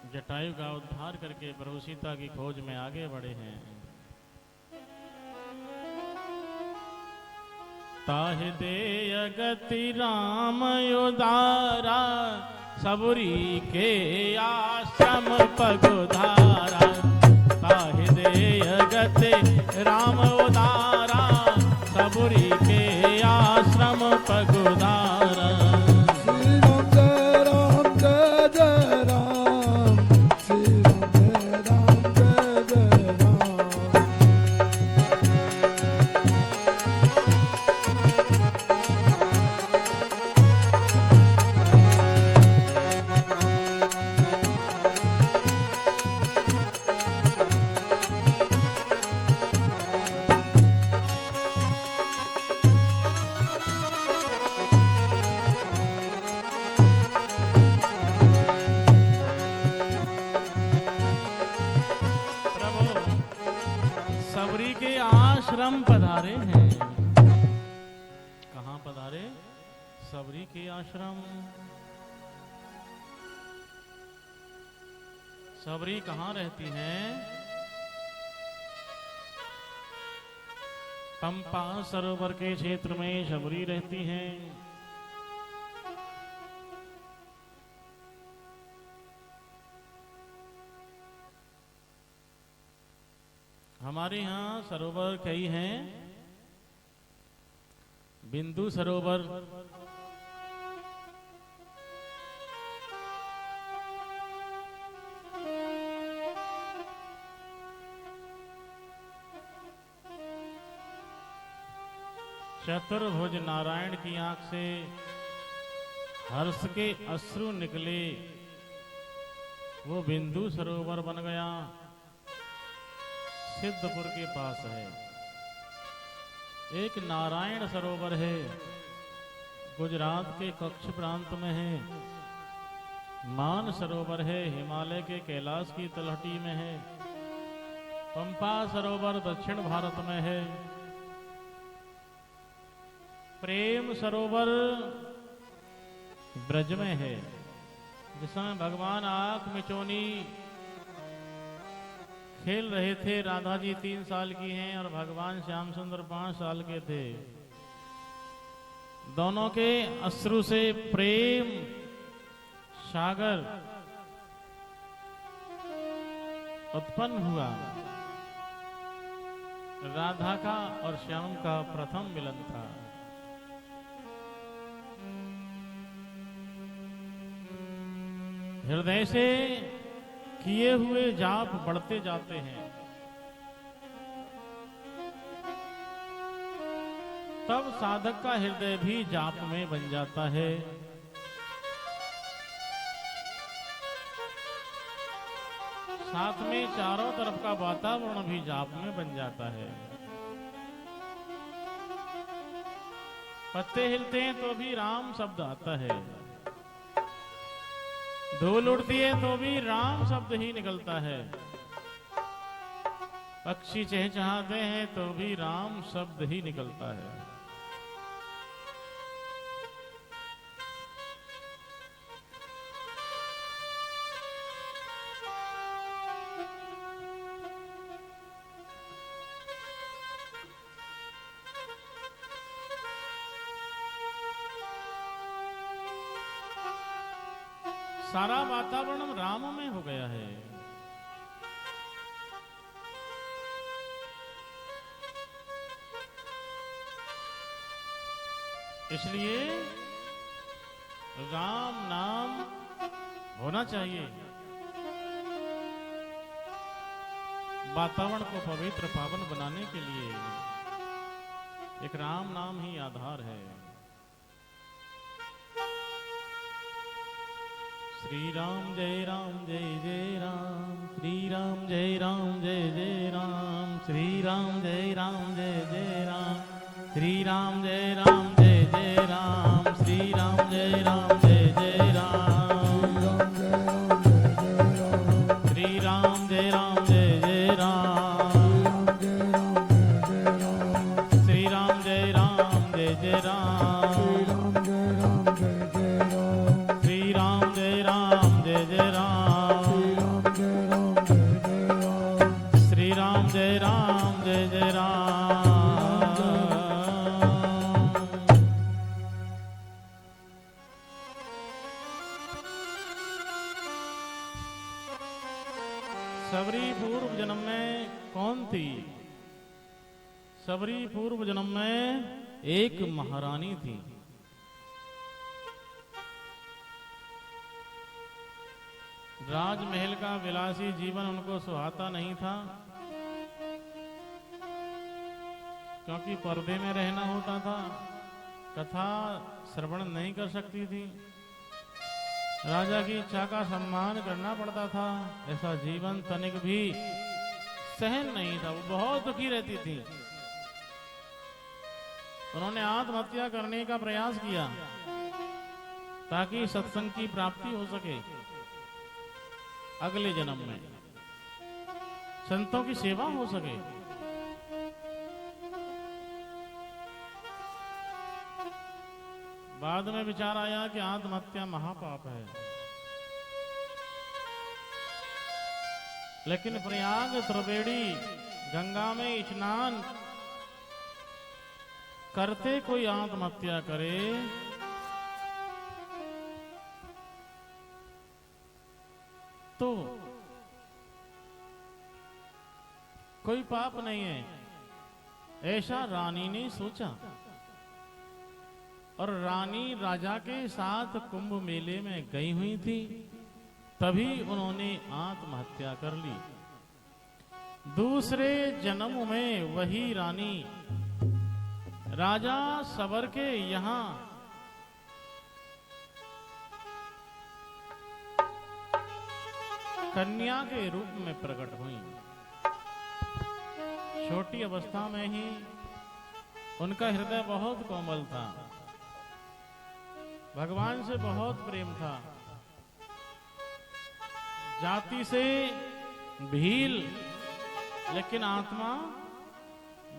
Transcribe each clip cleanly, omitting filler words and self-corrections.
जटायु का उद्धार करके प्रभु सीता की खोज में आगे बढ़े हैं। ताहि दे गति राम उदारा, सबरी के आश्रम पगुधारा। ताहि दे गति राम उदारा, सबरी के आश्रम पगुधारा। आश्रम पधारे हैं। कहां पधारे? सबरी के आश्रम। सबरी कहां रहती हैं? पंपा सरोवर के क्षेत्र में सबरी रहती हैं। हमारे यहाँ सरोवर कई हैं। बिंदु सरोवर, चतुर्भुज नारायण की आंख से हर्ष के अश्रु निकले, वो बिंदु सरोवर बन गया। सिद्धपुर के पास है। एक नारायण सरोवर है, गुजरात के कच्छ प्रांत में है। मान सरोवर है, हिमालय के कैलाश की तलहटी में है। पंपा सरोवर दक्षिण भारत में है। प्रेम सरोवर ब्रज में है, जिसमें भगवान आंख मिचोनी खेल रहे थे। राधा जी 3 साल की हैं और भगवान श्याम सुंदर 5 साल के थे। दोनों के अश्रु से प्रेम सागर उत्पन्न हुआ। राधा का और श्याम का प्रथम मिलन था। हृदय से किए हुए जाप बढ़ते जाते हैं। तब साधक का हृदय भी जाप में बन जाता है। साथ में चारों तरफ का वातावरण भी जाप में बन जाता है। पत्ते हिलते हैं तो भी राम शब्द आता है। धूल उड़ती है तो भी राम शब्द ही निकलता है। पक्षी चहचहाते हैं तो भी राम शब्द ही निकलता है। सारा वातावरण राम में हो गया है। इसलिए राम नाम होना चाहिए। वातावरण को पवित्र पावन बनाने के लिए एक राम नाम ही आधार है। श्री राम जय राम जय जय राम, श्री राम जय राम जय जय राम, श्री राम जय राम जय जय राम, श्री राम जय राम जय जय राम, श्री राम जय राम जय जय राम, श्री राम जय राम जय जय राम, श्री राम जय राम जय जय राम, श्री राम जय राम जय जय राम। सबरी पूर्व जन्म में कौन थी? सबरी पूर्व जन्म में एक महारानी थी। राजमहल का विलासी जीवन उनको सुहाता नहीं था, क्योंकि पर्दे में रहना होता था, कथा श्रवण नहीं कर सकती थी, राजा की इच्छा का सम्मान करना पड़ता था। ऐसा जीवन तनिक भी सहन नहीं था, वो बहुत दुखी रहती थी। उन्होंने आत्महत्या करने का प्रयास किया ताकि सत्संग की प्राप्ति हो सके, अगले जन्म में संतों की सेवा हो सके। बाद में विचार आया कि आत्महत्या महापाप है, लेकिन प्रयाग त्रिवेणी गंगा में स्नान करते कोई आत्महत्या करे तो कोई पाप नहीं है, ऐसा रानी ने सोचा। और रानी राजा के साथ कुंभ मेले में गई हुई थी, तभी उन्होंने आत्महत्या कर ली। दूसरे जन्म में वही रानी राजा सबर के यहां कन्या के रूप में प्रकट हुई। छोटी अवस्था में ही उनका हृदय बहुत कोमल था, भगवान से बहुत प्रेम था, जाति से भील, लेकिन आत्मा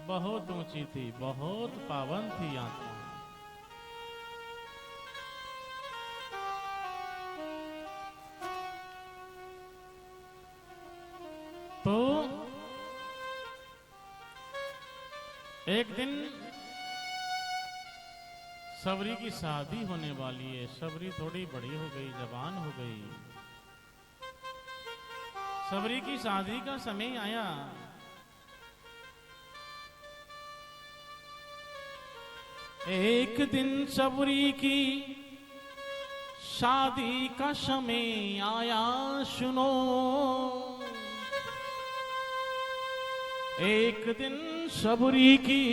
बहुत ऊंची थी, बहुत पावन थी आत्मा। तो एक दिन सबरी की शादी होने वाली है। सबरी थोड़ी बड़ी हो गई, जवान हो गई। सबरी की शादी का समय आया। एक दिन सबरी की शादी का समय आया, सुनो। एक दिन सबरी की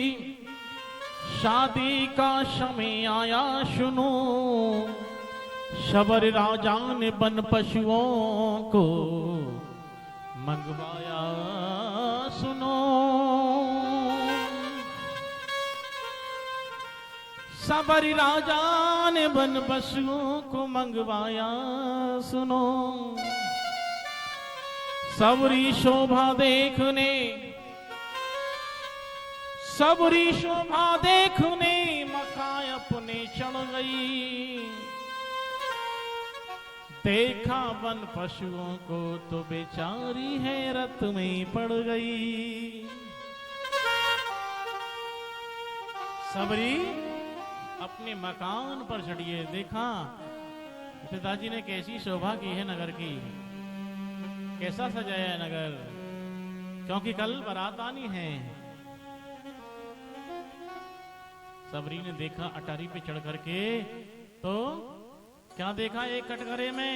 शादी का समय आया, सुनो। शबर राजा ने वन पशुओं को मंगवाया, सुनो। सबरी राजा ने वन पशुओं को मंगवाया, सुनो। सबरी शोभा देखने, सबरी शोभा देखने मकाय अपने चढ़ गई। देखा वन पशुओं को तो बेचारी हैरत में पड़ गई। सबरी अपने मकान पर चढ़िए, देखा पिताजी ने कैसी शोभा की है नगर की, कैसा सजाया है नगर, क्योंकि कल बारात आनी है। सबरी ने देखा अटारी पे चढ़ करके, तो क्या देखा, एक कटघरे में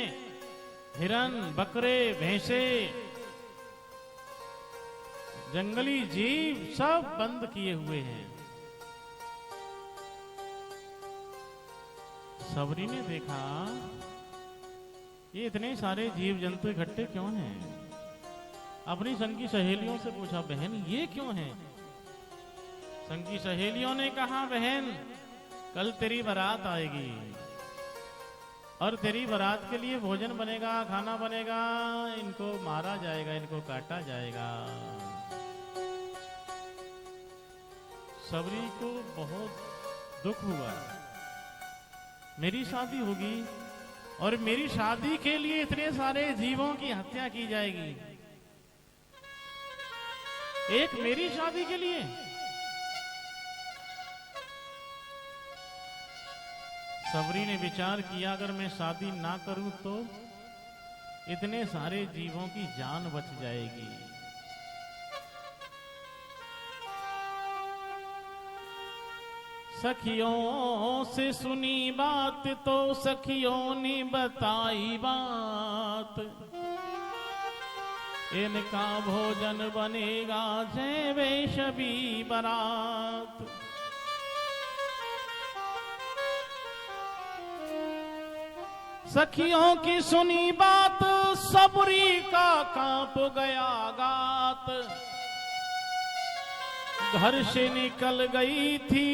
हिरन, बकरे, भैंसे, जंगली जीव सब बंद किए हुए हैं। सबरी ने देखा ये इतने सारे जीव जंतु इकट्ठे क्यों हैं। अपनी संगी सहेलियों से पूछा, बहन ये क्यों हैं? संगी सहेलियों ने कहा, बहन कल तेरी बारात आएगी और तेरी बारात के लिए भोजन बनेगा, खाना बनेगा, इनको मारा जाएगा, इनको काटा जाएगा। सबरी को बहुत दुख हुआ, मेरी शादी होगी और मेरी शादी के लिए इतने सारे जीवों की हत्या की जाएगी, एक मेरी शादी के लिए। सबरी ने विचार किया, अगर मैं शादी ना करूं तो इतने सारे जीवों की जान बच जाएगी। सखियों से सुनी बात तो सखियों ने बताई बात, इनका भोजन बनेगा जय वैशवी बारात। सखियों की सुनी बात सबरी का कांप गया गात, घर से निकल गई थी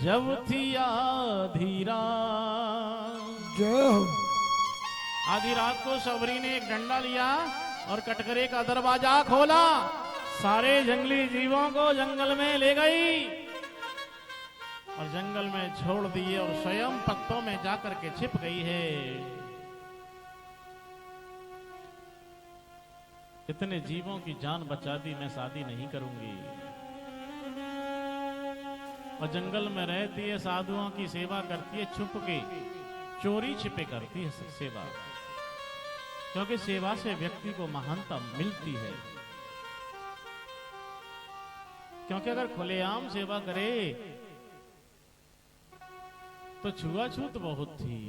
जब थी आधी रात। आधी रात को सबरी ने एक डंडा लिया और कटघरे का दरवाजा खोला, सारे जंगली जीवों को जंगल में ले गई और जंगल में छोड़ दिए और स्वयं पत्तों में जाकर के छिप गई है। इतने जीवों की जान बचा दी, मैं शादी नहीं करूंगी। और जंगल में रहती है, साधुओं की सेवा करती है, छुप के चोरी छिपे करती है सेवा, क्योंकि सेवा से व्यक्ति को महानता मिलती है। क्योंकि अगर खुलेआम सेवा करे तो छुआछूत बहुत थी,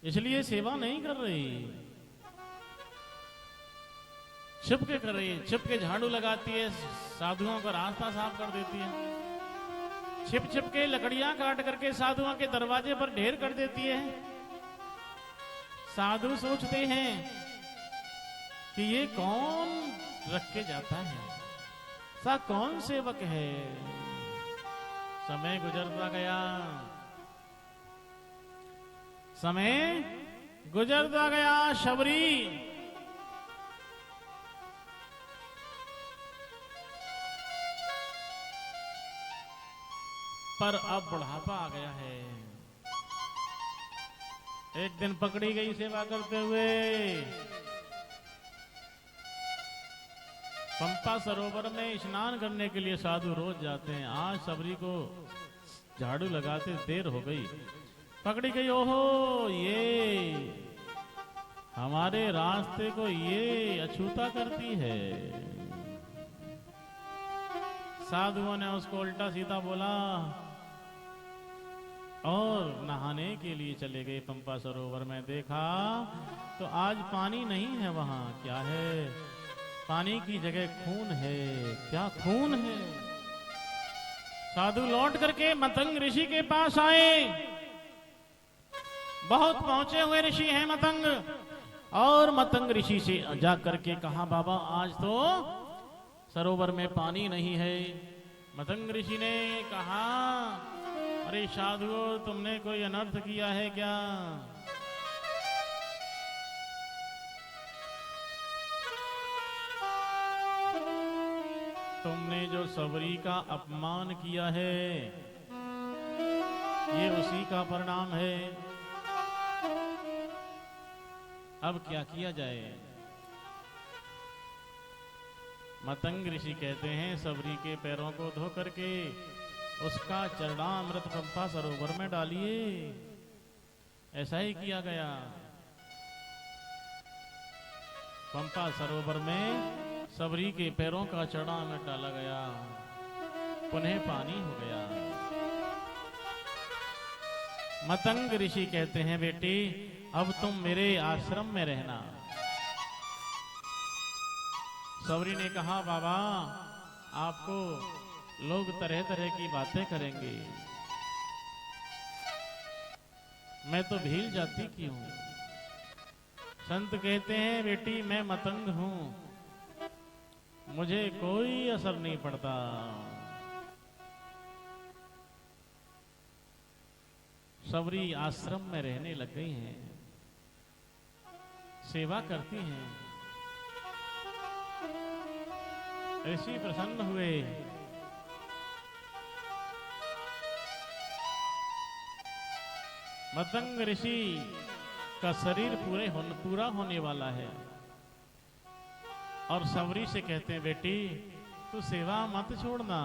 इसलिए सेवा नहीं कर रही, छिप के कर रही है। छिप के झाड़ू लगाती है, साधुओं का रास्ता साफ कर देती है, छिप छिप के लकड़ियां काट करके साधुओं के दरवाजे पर ढेर कर देती है। साधु सोचते हैं कि ये कौन रख के जाता है, सा कौन सेवक है। समय गुजरता गया, समय गुजरता गया। शबरी पर अब बुढ़ापा आ गया है। एक दिन पकड़ी गई सेवा करते हुए। पंपा सरोवर में स्नान करने के लिए साधु रोज जाते हैं। आज सबरी को झाड़ू लगाते देर हो गई, पकड़ी गई। ओहो, ये हमारे रास्ते को ये अछूता करती है। साधुओं ने उसको उल्टा सीधा बोला और नहाने के लिए चले गए पंपा सरोवर में। देखा तो आज पानी नहीं है, वहां क्या है? पानी की जगह खून है। क्या खून है? साधु लौट करके मतंग ऋषि के पास आए। बहुत पहुंचे हुए ऋषि हैं मतंग, और मतंग ऋषि से जा करके कहा, बाबा आज तो सरोवर में पानी नहीं है। मतंग ऋषि ने कहा, अरे साधुओं, तुमने कोई अनर्थ किया है क्या? तुमने जो सबरी का अपमान किया है, ये उसी का परिणाम है। अब क्या किया जाए? मतंग ऋषि कहते हैं, सबरी के पैरों को धो करके उसका चरणामृत पंपा सरोवर में डालिए। ऐसा ही किया गया। पंपा सरोवर में सबरी के पैरों का चरणामृत डाला गया, पुनः पानी हो गया। मतंग ऋषि कहते हैं, बेटी अब तुम मेरे आश्रम में रहना। सबरी ने कहा, बाबा आपको लोग तरह तरह की बातें करेंगे, मैं तो भील जाती की हूं। संत कहते हैं, बेटी मैं मतंग हूं, मुझे कोई असर नहीं पड़ता। सबरी आश्रम में रहने लग गई हैं, सेवा करती हैं। ऋषि प्रसन्न हुए। मतंग ऋषि का शरीर पूरा होने वाला है, और सबरी से कहते हैं, बेटी तू सेवा मत छोड़ना।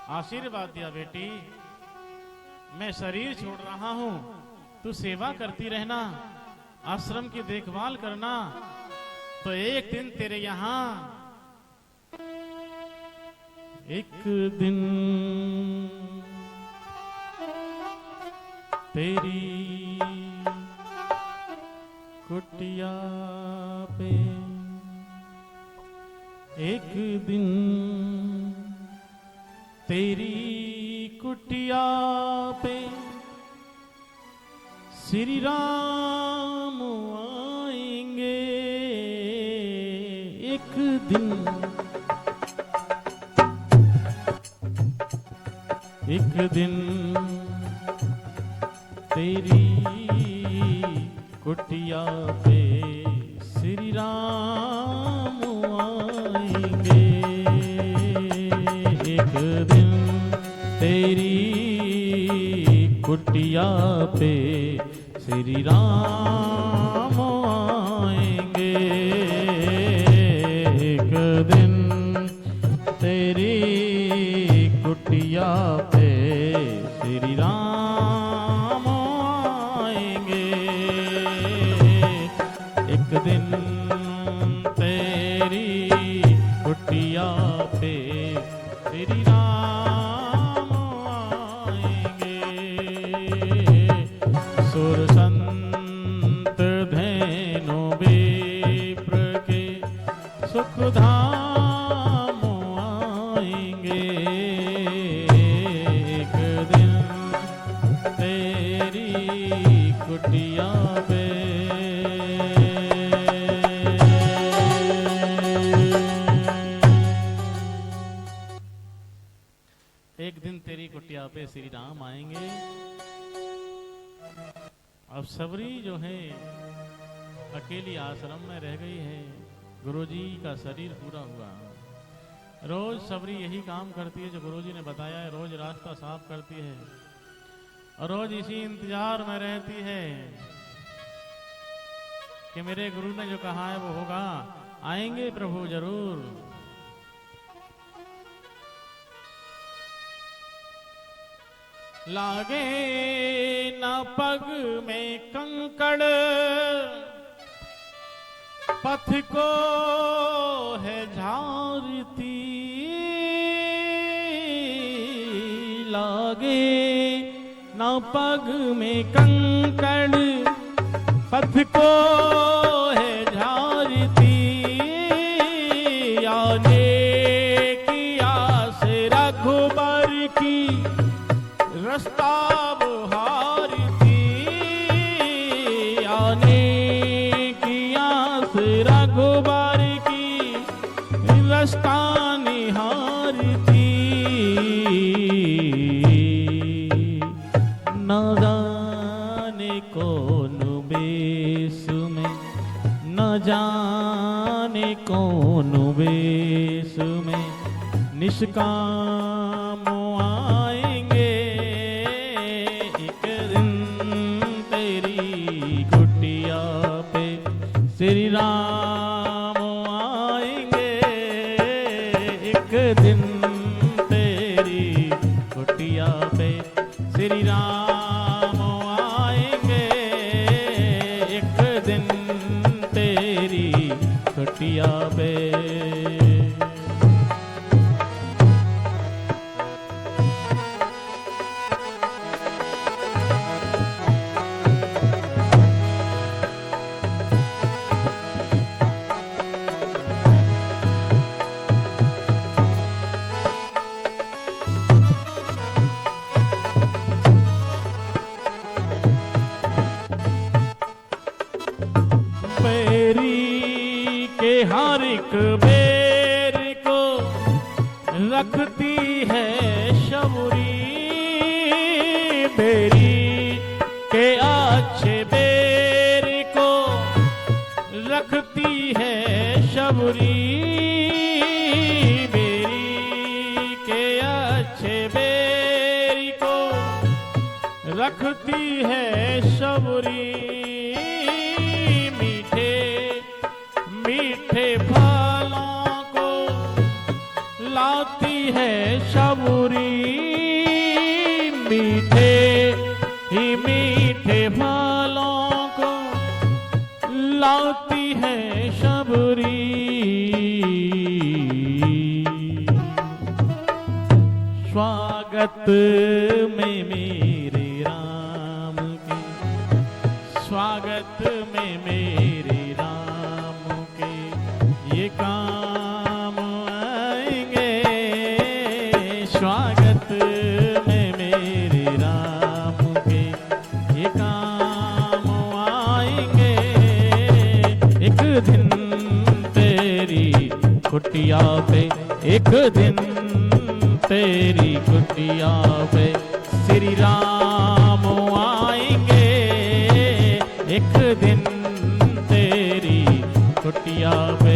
आशीर्वाद दिया, बेटी मैं शरीर छोड़ रहा हूं, तू सेवा करती रहना, आश्रम की देखभाल करना, तो एक दिन तेरे यहां एक दिन तेरी कुटिया पे, एक दिन तेरी कुटिया पे श्री राम आएंगे, एक दिन, एक दिन तेरी कुटिया पे श्री राम आएंगे, एक दिन तेरी कुटिया पे श्री राम आएंगे, एक दिन तेरी कुटिया पे श्री राम आएंगे, एक दिन तेरी कुटिया पे श्री राम आएंगे, सुर संत धेनु विप्र के सुखधाम आएंगे, एक दिन तेरी कुटिया पे, एक दिन तेरी कुटिया पे श्री राम आएंगे। अब सबरी जो है अकेली आश्रम में रह गई है, गुरुजी का शरीर पूरा हुआ। रोज सबरी यही काम करती है जो गुरुजी ने बताया है, रोज रास्ता साफ करती है और रोज इसी इंतजार में रहती है कि मेरे गुरु ने जो कहा है वो होगा, आएंगे प्रभु जरूर। लागे न पग में कंकड़, पथ को है झारती, लागे न पग में कंकड़, पथ को है झारती, आने की आस रघुबर की रास्ता बुहारती, आने की आस रघुबर की रास्ता निहारती, न जाने कौन बेस में, न जाने कौन बेस में निष्काम आएंगे, एक दिन तेरी कुटिया पे श्री राम आएंगे, एक दिन तेरी कुटिया पे श्री राम आएंगे, एक दिन तेरी कुटिया पे। हर एक बेर को रखती है शबरी, बेरी के अच्छे बेर को रखती है शबरी, बेरी के अच्छे बेर को रखती है शबरी, मीठे फलों को लाती है शबरी, स्वागत में मेरे राम के, स्वागत में मेरे राम के ये काम आएंगे, स्वागत में मेरे राम के ये काम आएंगे। एक दिन तेरी कुटिया पे, एक दिन तेरी कुटिया पे श्री राम आएंगे, एक दिन तेरी कुटिया पे।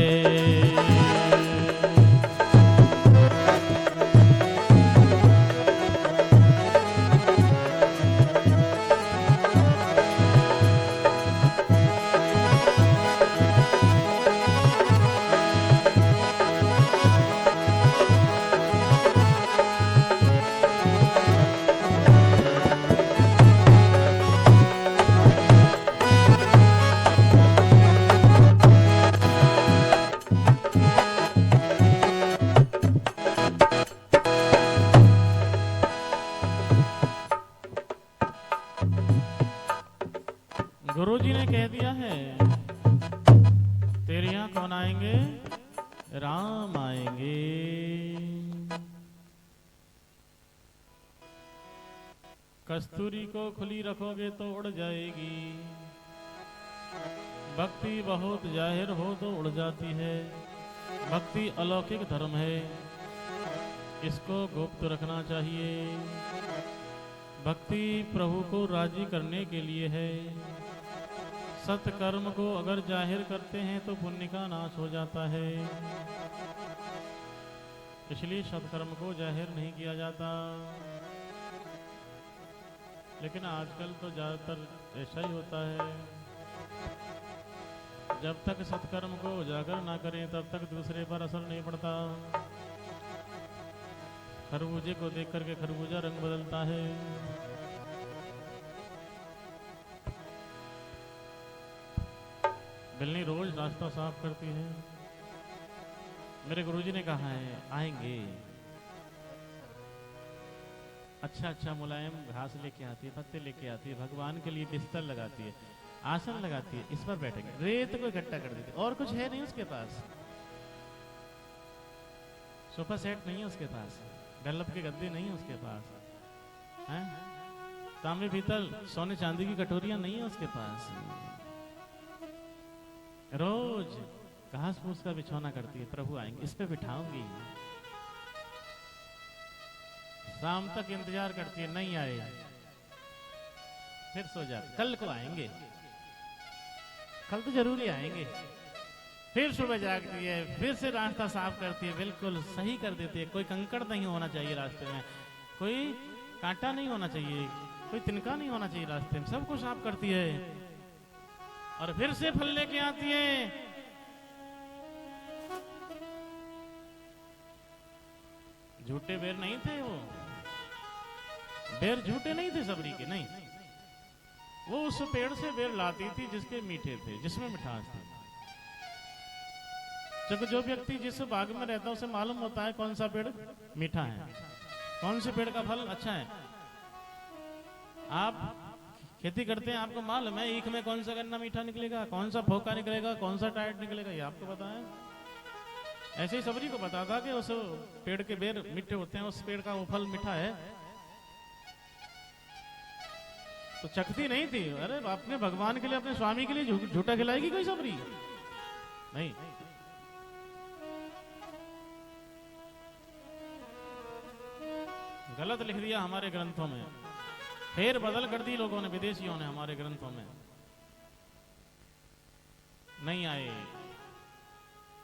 गुरुजी ने कह दिया है तेरे यहां कौन आएंगे? राम आएंगे। कस्तूरी को खुली रखोगे तो उड़ जाएगी, भक्ति बहुत जाहिर हो तो उड़ जाती है। भक्ति अलौकिक धर्म है, इसको गुप्त रखना चाहिए। भक्ति प्रभु को राजी करने के लिए है। सत्कर्म को अगर जाहिर करते हैं तो पुण्य का नाश हो जाता है, इसलिए सत्कर्म को जाहिर नहीं किया जाता। लेकिन आजकल तो ज्यादातर ऐसा ही होता है, जब तक सत्कर्म को उजागर ना करें तब तक दूसरे पर असर नहीं पड़ता। खरबूजे को देख करके खरबूजा रंग बदलता है। बिल्ली रोज रास्ता साफ करती है। मेरे गुरुजी ने कहा है आएंगे। अच्छा अच्छा मुलायम घास लेके आती है, पत्ते लेके आती है, भगवान के लिए बिस्तर लगाती है, आसन लगाती है, इस पर बैठेंगे। रेत को इकट्ठा कर देती है, और कुछ है नहीं उसके पास। सोफा सेट नहीं है उसके पास, गल्लप के गद्दे नहीं है उसके पास, हैं? तांबे पीतल सोने चांदी की कटोरियां नहीं है उसके पास। रोज घास फूस का बिछौना करती है, प्रभु आएंगे इस पे बिठाऊंगी। शाम तक इंतजार करती है, नहीं आए फिर सो जाती, कल को आएंगे, कल तो जरूरी आएंगे। फिर सुबह जागती है, फिर से रास्ता साफ करती है, बिल्कुल सही कर देती है। कोई कंकड़ नहीं होना चाहिए रास्ते में, कोई कांटा नहीं होना चाहिए, कोई तिनका नहीं होना चाहिए रास्ते में, सब कुछ साफ करती है। और फिर से फल लेके आती है। झूठे बेर नहीं थे वो, बेर झूठे नहीं थे सबरी के, नहीं। वो उस पेड़ से बेर लाती थी जिसके मीठे थे, जिसमें मिठास थी। जब जो व्यक्ति जिस बाग में रहता है उसे मालूम होता है कौन सा पेड़ मीठा है, कौन से पेड़ का फल अच्छा है। आप खेती करते हैं, आपको मालूम है ईख में कौन सा गन्ना मीठा निकलेगा, कौन सा फोका निकलेगा, कौन सा टाइट निकलेगा, ये आपको पता है। ऐसे ही सबरी को पता था कि उस पेड़ के बेर मीठे होते हैं, उस पेड़ का वो फल मीठा है, तो चखती नहीं थी। अरे अपने भगवान के लिए, अपने स्वामी के लिए झूठा खिलाएगी कोई सबरी? नहीं। गलत लिख दिया हमारे ग्रंथों में, फेर बदल कर दी लोगों ने, विदेशियों ने हमारे ग्रंथों में। नहीं आए,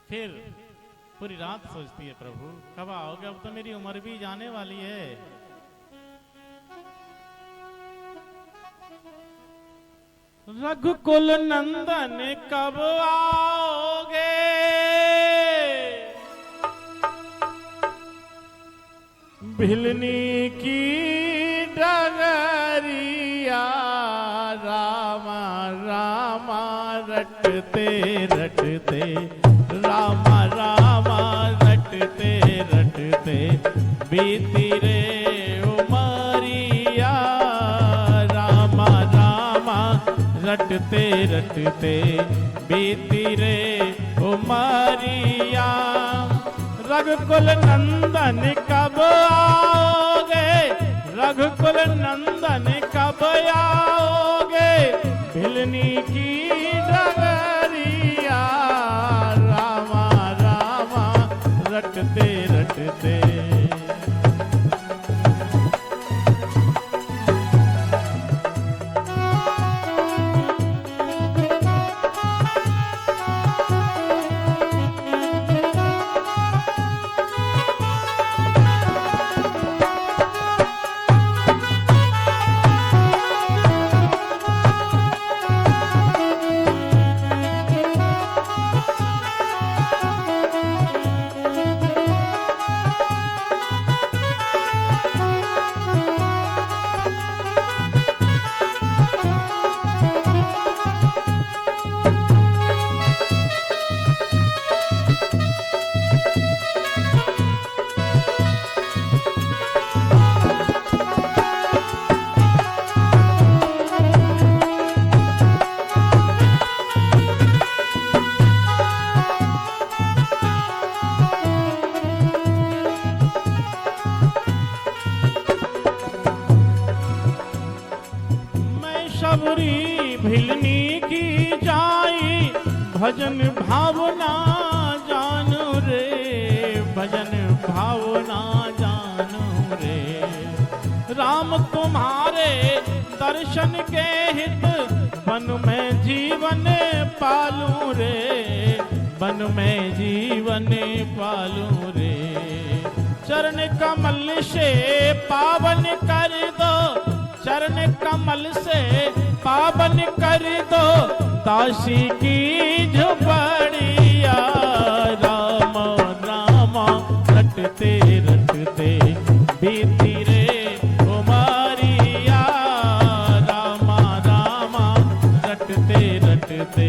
फिर पूरी रात सोचती है प्रभु कब आओगे, अब तो मेरी उम्र भी जाने वाली है। रघुकुल नंदन कब आओगे, भिलनी की डगरिया, रामा रामा रटते रटते, रामा रामा रटते रटते रटते बीती रे उमरिया। रामा रामा रटते रटते बीती रे उमरिया। रघुकुल नंदन कब आओगे, रघुकुल नंदन कब आओगे, भिलनी की डगरिया। रामा रामा रटते रटते। सबरी भिलनी की जाई, भजन भावना जानू रे, भजन भावना जानू रे। राम तुम्हारे दर्शन के हित, वन में जीवन पालू रे, वन में जीवन पालू रे। चरण कमल से पावन कर दो, चरण कमल से पावन कर दो, दासी की झुपड़िया। राम राम रटते रटते बीती रे उमरिया। राम राम रटते रटते।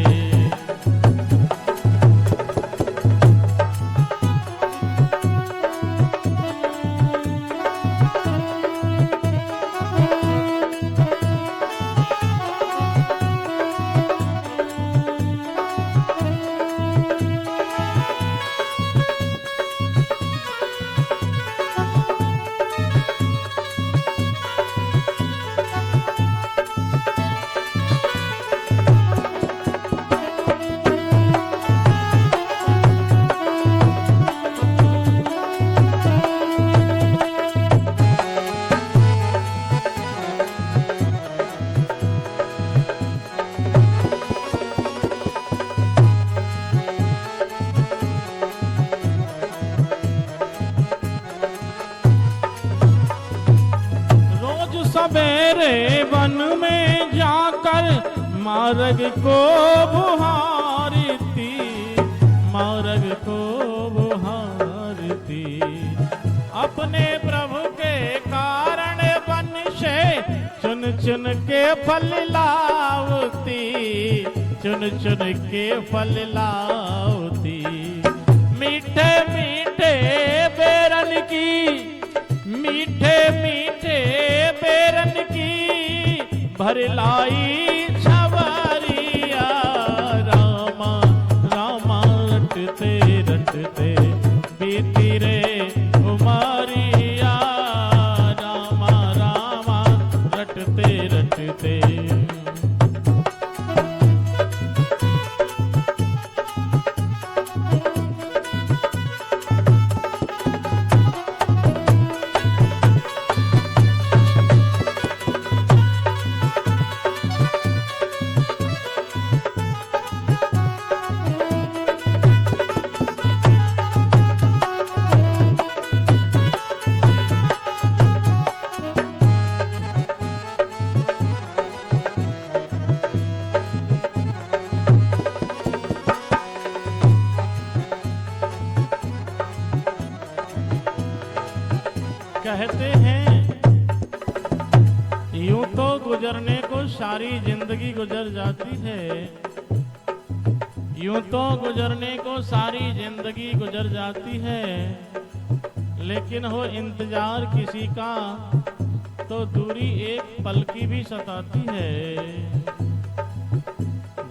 सवेरे वन में जाकर मार्ग को बुहारती, मार्ग को बुहारती। अपने प्रभु के कारण वन से चुन चुन के फल लावती, चुन चुन के फल लावती। मीठे मीठे बेरन की, मीठे मीठे बेरन की भर लाई छवरिया। रामा रामा रटते रटते बीती रे उमरिया। रामा रामा रटते रटते। कहते हैं यूं तो गुजरने को सारी जिंदगी गुजर जाती है, यूं तो गुजरने को सारी जिंदगी गुजर जाती है, लेकिन हो इंतजार किसी का तो दूरी एक पल की भी सताती है।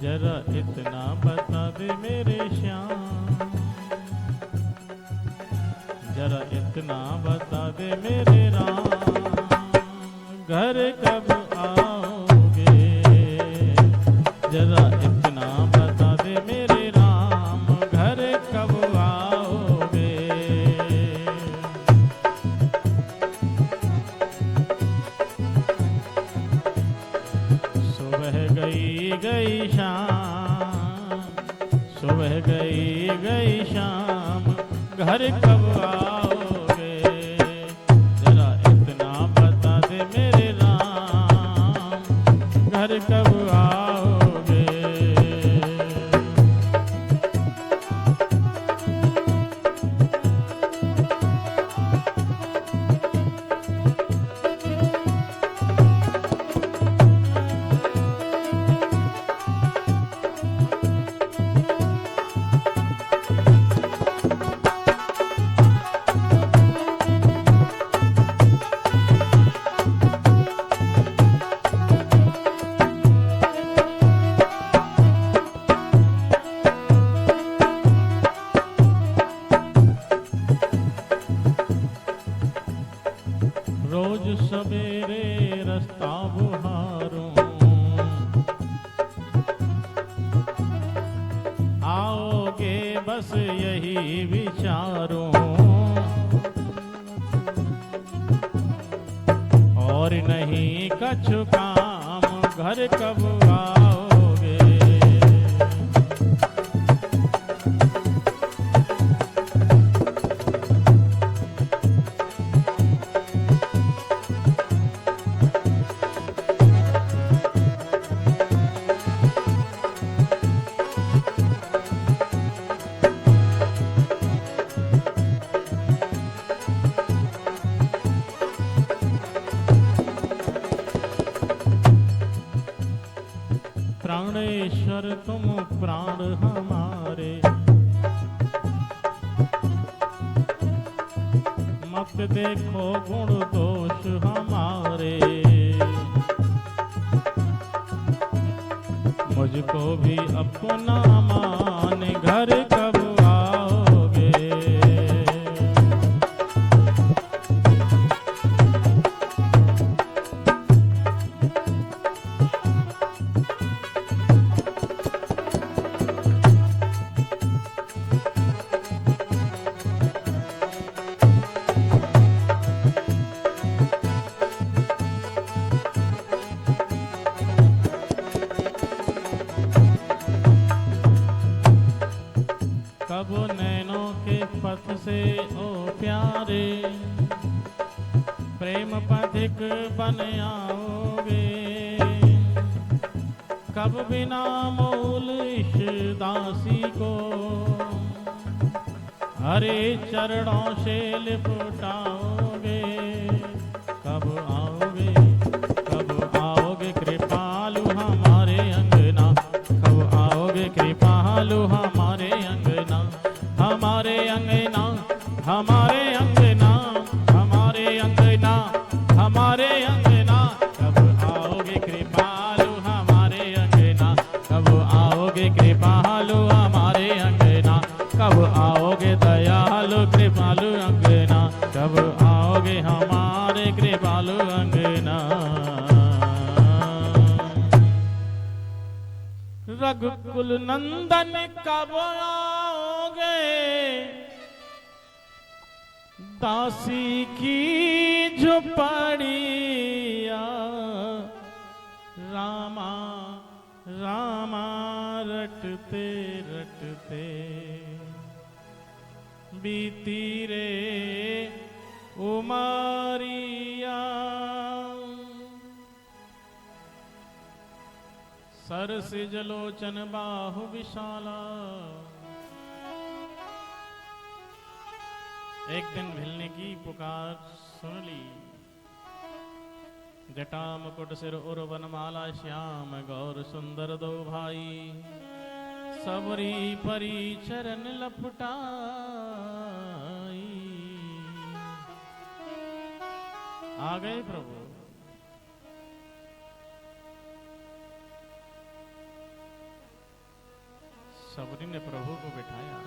जरा इतना बता दे मेरे श्याम, जरा इतना बता दे मेरे राम, घर कब आओगे? जरा इतना बता दे मेरे राम, घर कब आओगे? सुबह गई शाम, सुबह गई शाम, घर कब आओगे? जरा इतना बता दे मेरे राम, घर कब आओगे? रोज सवेरे रास्ता बुहारूं, आओगे बस यही विचारूं, और नहीं कछु काम, घर कब आओगे? प्राणेश्वर तुम प्राण हमारे, मत देखो गुण दोष हमारे, मुझको भी अपना मान, घर कब आओगे? कब नैनों के पथ से ओ प्यारे, प्रेम पथिक बन आओगे? कब बिना मूल इस दासी को हरे चरणों से लिपटाओगे? कब आओगे, कब आओगे कृपालु हमारे अंगना, कब आओगे कृपालु हमारे अंगना, हमारे अंगना, हमारे अंगना, हमारे अंगना, हमारे अंगना, कब आओगे कृपालु हमारे अंगना, कब आओगे कृपालु हमारे अंगना, कब आओगे दयालु कृपालु अंगना, कब आओगे हमारे कृपालु अंगना? रघुकुल नंदन कब आओगे? दासी की झुपड़िया, रामा रामा रटते रटते बीती रे उमरिया। सरसिज लोचन बाहु विशाला। एक दिन भिलने की पुकार सुन ली। जटा मुकुट सिर उर वनमाला श्याम गौर सुंदर दो भाई। सबरी परी चरण लपटाई। आ गए प्रभु। सबरी ने प्रभु को बिठाया।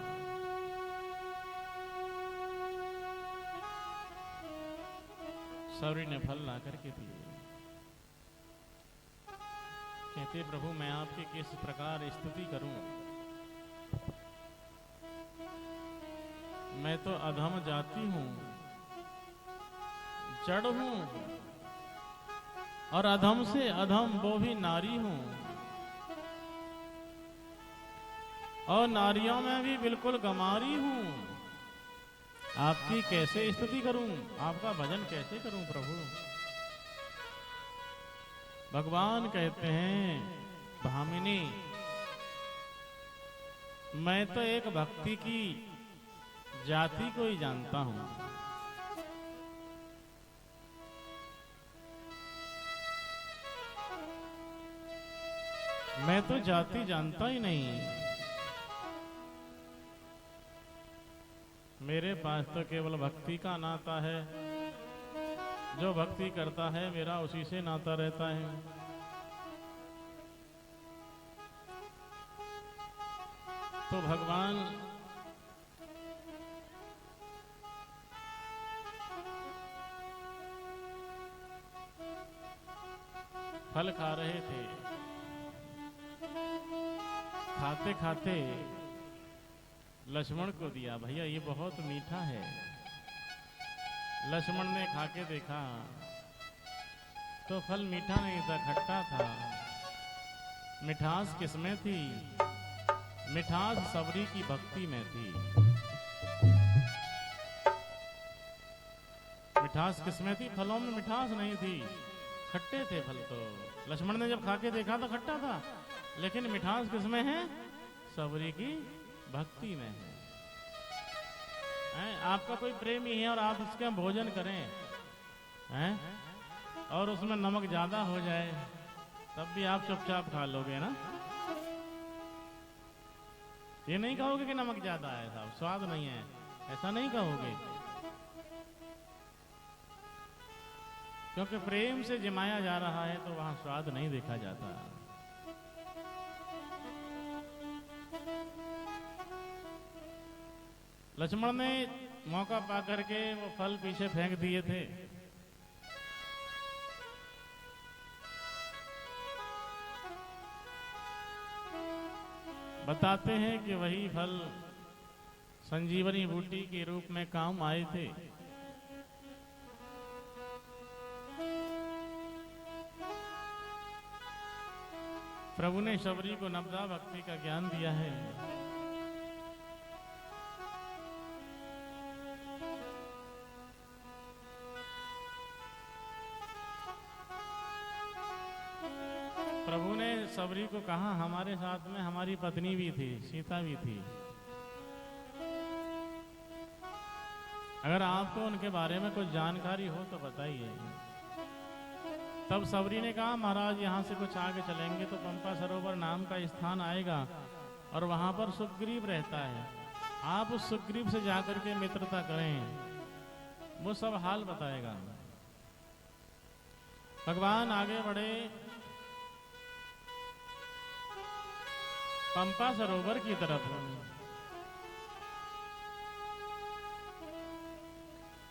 सबरी ने फल ला करके दिए। कहते प्रभु मैं आपकी किस प्रकार स्तुति करूं। मैं तो अधम जाति हूं, जड़ हूं, और अधम से अधम वो भी नारी हूं, और नारियों में भी बिल्कुल गमारी हूं। आपकी कैसे स्तुति करूं, आपका भजन कैसे करूं प्रभु। भगवान कहते हैं भामिनी, मैं तो एक भक्ति की जाति को ही जानता हूं। मैं तो जाति जानता ही नहीं। मेरे पास तो केवल भक्ति का नाता है। जो भक्ति करता है मेरा उसी से नाता रहता है। तो भगवान फल खा रहे थे। खाते खाते लक्ष्मण को दिया, भैया ये बहुत मीठा है। लक्ष्मण ने खा के देखा तो फल मीठा नहीं था, खट्टा था। मिठास किसमें थी? मिठास सबरी की भक्ति में थी। मिठास किसमें थी? फलों में मिठास नहीं थी, खट्टे थे फल। तो लक्ष्मण ने जब खा के देखा तो खट्टा था, लेकिन मिठास किसमें है? सबरी की भक्ति में है। आपका कोई प्रेमी है और आप उसका भोजन करें हैं, और उसमें नमक ज्यादा हो जाए तब भी आप चुपचाप खा लोगे ना। ये नहीं कहोगे कि नमक ज्यादा है साहब, स्वाद नहीं है, ऐसा नहीं कहोगे। क्योंकि प्रेम से जमाया जा रहा है तो वहां स्वाद नहीं देखा जाता। लक्ष्मण ने मौका पा करके वो फल पीछे फेंक दिए थे। बताते हैं कि वही फल संजीवनी बूटी के रूप में काम आए थे। प्रभु ने सबरी को नवदा भक्ति का ज्ञान दिया है। प्रभु ने सबरी को कहा हमारे साथ में हमारी पत्नी भी थी, सीता भी थी। अगर आपको उनके बारे में कुछ जानकारी हो तो बताइए। तब सबरी ने कहा महाराज यहाँ से कुछ आगे चलेंगे तो पंपा सरोवर नाम का स्थान आएगा और वहां पर सुग्रीव रहता है। आप उस सुग्रीव से जाकर के मित्रता करें, वो सब हाल बताएगा। भगवान आगे बढ़े पंपा सरोवर की तरफ।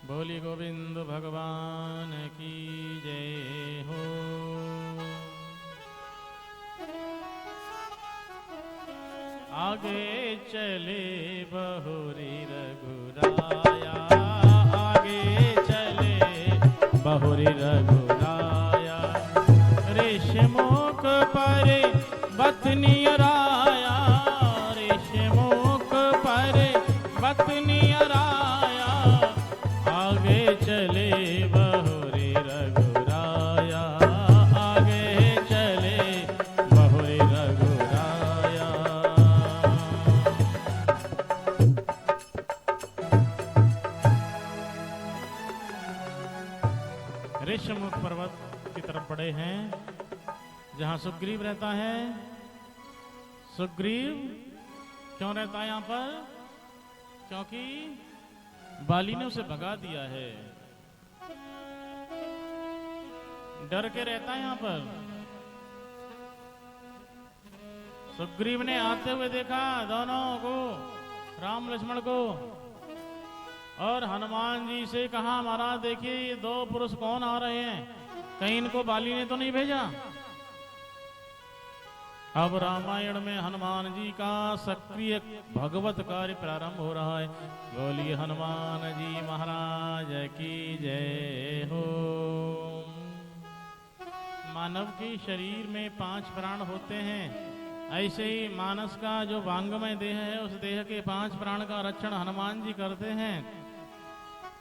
बोली गोविंद भगवान की जय हो। आगे चले बहुरी रघुराया, आगे चले बहुरी रघुराया। ऋषमुख पर बतनियराया, ऋषमुख पर बतनियराया। आगे चले बहुरी रघुराया, आगे चले बहुरी रघुराया। ऋषमुख पर्वत की तरफ बढ़े हैं जहां सुग्रीव रहता है। सुग्रीव क्यों रहता है यहां पर? क्योंकि बाली ने उसे भगा दिया है। डर के रहता है यहाँ पर। सुग्रीव ने आते हुए देखा दोनों को, राम लक्ष्मण को, और हनुमान जी से कहा महाराज देखिए ये दो पुरुष कौन आ रहे हैं, कहीं इनको बाली ने तो नहीं भेजा। अब रामायण में हनुमान जी का सक्रिय भगवत कार्य प्रारंभ हो रहा है। बोलिए हनुमान जी महाराज की जय हो। मानव के शरीर में 5 प्राण होते हैं, ऐसे ही मानस का जो वांगमय देह है उस देह के 5 प्राण का रक्षण हनुमान जी करते हैं।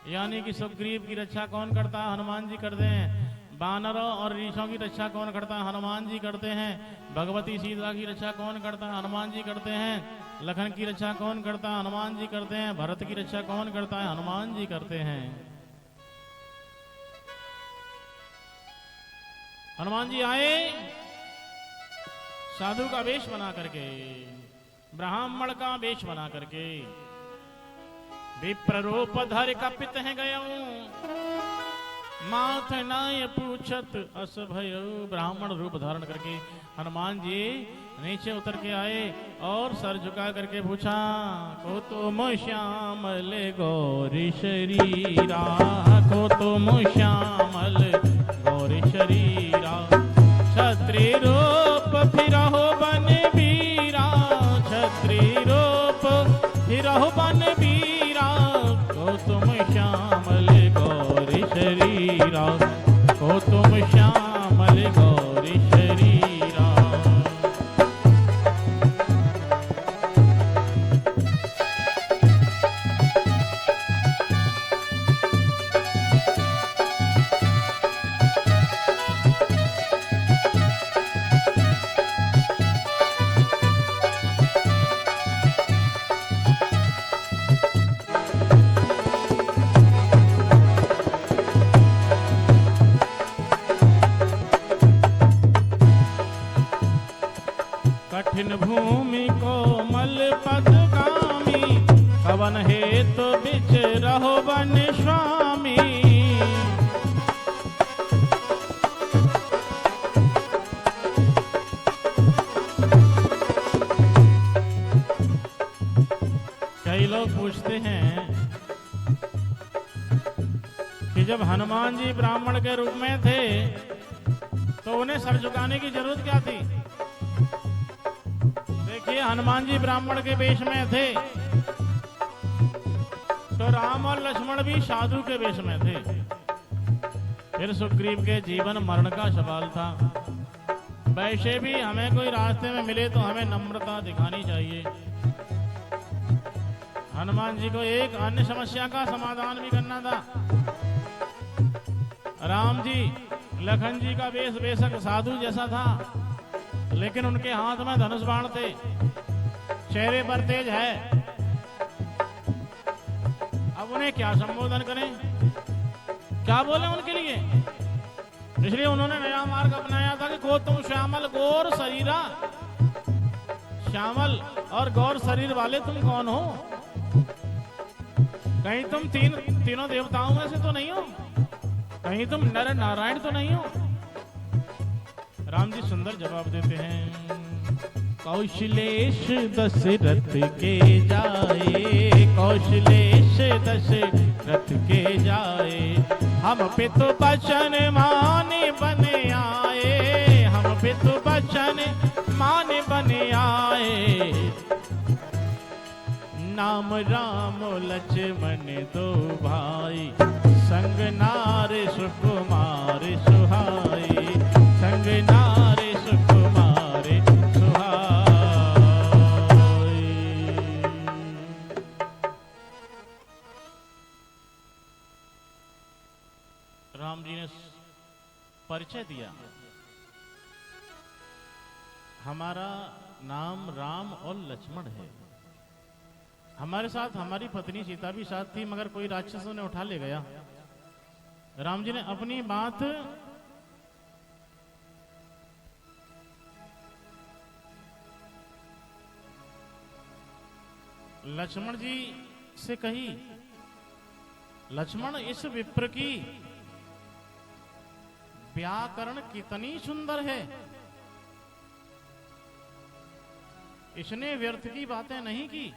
यानी कि सुग्रीव की रक्षा कौन करता है? हनुमान जी करते हैं। बानरों और ऋषियों की रक्षा कौन करता है? हनुमान जी करते हैं। भगवती सीता की रक्षा कौन करता है? हनुमान जी करते हैं। लखन की रक्षा कौन करता है? हनुमान जी करते हैं। भरत की रक्षा कौन करता है? हनुमान जी करते हैं। हनुमान जी आए साधु का वेश बना करके, ब्राह्मण का वेश बना करके, विप्र रूप धर कपित है गयऊं, माथ नाय पूछत अस भयो। ब्राह्मण रूप धारण करके हनुमान जी नीचे उतर के आए और सर झुका करके पूछा, को तुम श्यामल गौरी शरीरा, को तुम श्यामल गौरी शरीरा, छत्री रूप फिरहो बन बीरा, छत्री रूप फिरहो बन बीरा, को तुम श्यामल गौरी शरीरा, को तुम श्यामल गौरी शरीरा। कठिन भूमि को मल पदगामी, कवन हेतु बिच रहो वन स्वामी। कई लोग पूछते हैं कि जब हनुमान जी ब्राह्मण के रूप में थे तो उन्हें सर झुकाने की जरूरत क्या थी? देखिए हनुमान जी ब्राह्मण के वेश में थे तो राम और लक्ष्मण भी साधु के वेश में थे। फिर सुग्रीव के जीवन मरण का सवाल था। वैसे भी हमें कोई रास्ते में मिले तो हमें नम्रता दिखानी चाहिए। हनुमान जी को एक अन्य समस्या का समाधान भी करना था। राम जी लखन जी का वेश बेशक साधु जैसा था, लेकिन उनके हाथ में धनुष बाण थे, चेहरे पर तेज है। अब उन्हें क्या संबोधन करें, क्या बोले उनके लिए? इसलिए उन्होंने नया मार्ग अपनाया था कि को तुम श्यामल गौर शरीरा। श्यामल और गौर शरीर वाले तुम कौन हो? कहीं तुम तीनों देवताओं में से तो नहीं हो? कहीं तुम नर नारायण तो नहीं हो? राम जी सुंदर जवाब देते हैं। कौशलेश दशरथ के जाए, कौशलेश दशरथ के जाए, हम पितु बचन माने बने आए, हम पितु बचन माने बने आए। नाम राम लक्ष्मण दो भाई, संग नार सुकुमार सुहाई, संग नार सुकुमार सुहाई। राम जी ने परिचय दिया, हमारा नाम राम और लक्ष्मण है। हमारे साथ हमारी पत्नी सीता भी साथ थी, मगर कोई राक्षसों ने उठा ले गया। राम जी ने अपनी बात लक्ष्मण जी से कही। लक्ष्मण, इस विप्र की व्याकरण कितनी सुंदर है। इसने व्यर्थ की बातें नहीं की।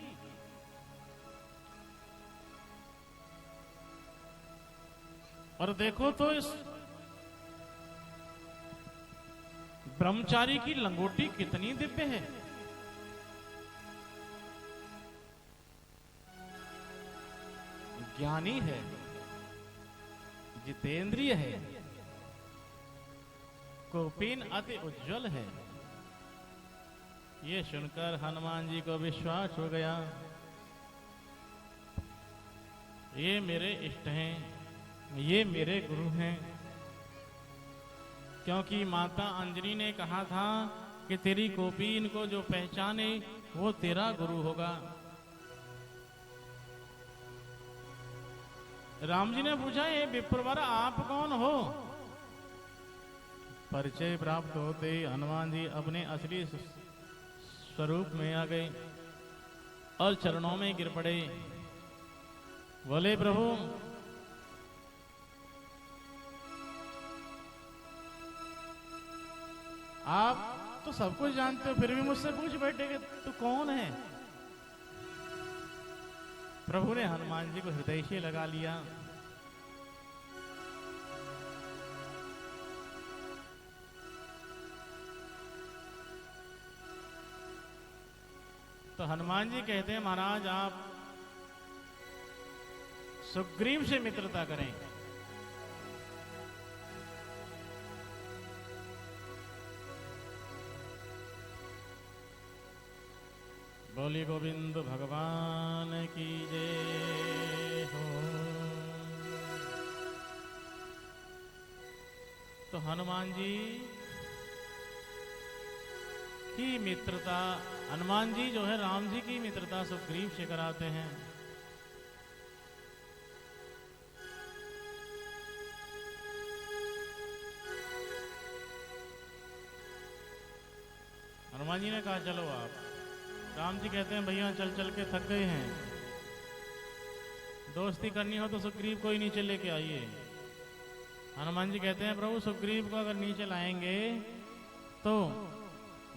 और देखो तो इस ब्रह्मचारी की लंगोटी कितनी दिव्य है। ज्ञानी है, जितेंद्रिय है, कौपीन अति उज्जवल है। ये सुनकर हनुमान जी को विश्वास हो गया, ये मेरे इष्ट हैं, ये मेरे गुरु हैं। क्योंकि माता अंजनी ने कहा था कि तेरी कौपीन को जो पहचाने वो तेरा गुरु होगा। राम जी ने पूछा, ये विप्रवर आप कौन हो? परिचय प्राप्त होते हनुमान जी अपने असली स्वरूप में आ गए और चरणों में गिर पड़े। बोले, प्रभु आप तो सब कुछ जानते हो, फिर भी मुझसे पूछ बैठे कि तू कौन है? प्रभु ने हनुमान जी को हृदय से लगा लिया। तो हनुमान जी कहते हैं, महाराज आप सुग्रीव से मित्रता करें। बोली गोविंद भगवान की जय हो। तो हनुमान जी की मित्रता, हनुमान जी जो है राम जी की मित्रता सुग्रीव से कराते हैं। हनुमान जी ने कहा चलो आप। राम जी कहते हैं, भैया चल चल के थक गए हैं, दोस्ती करनी हो तो सुग्रीव को ही नीचे लेके आइए। हनुमान जी कहते हैं, प्रभु सुग्रीव को अगर नीचे लाएंगे तो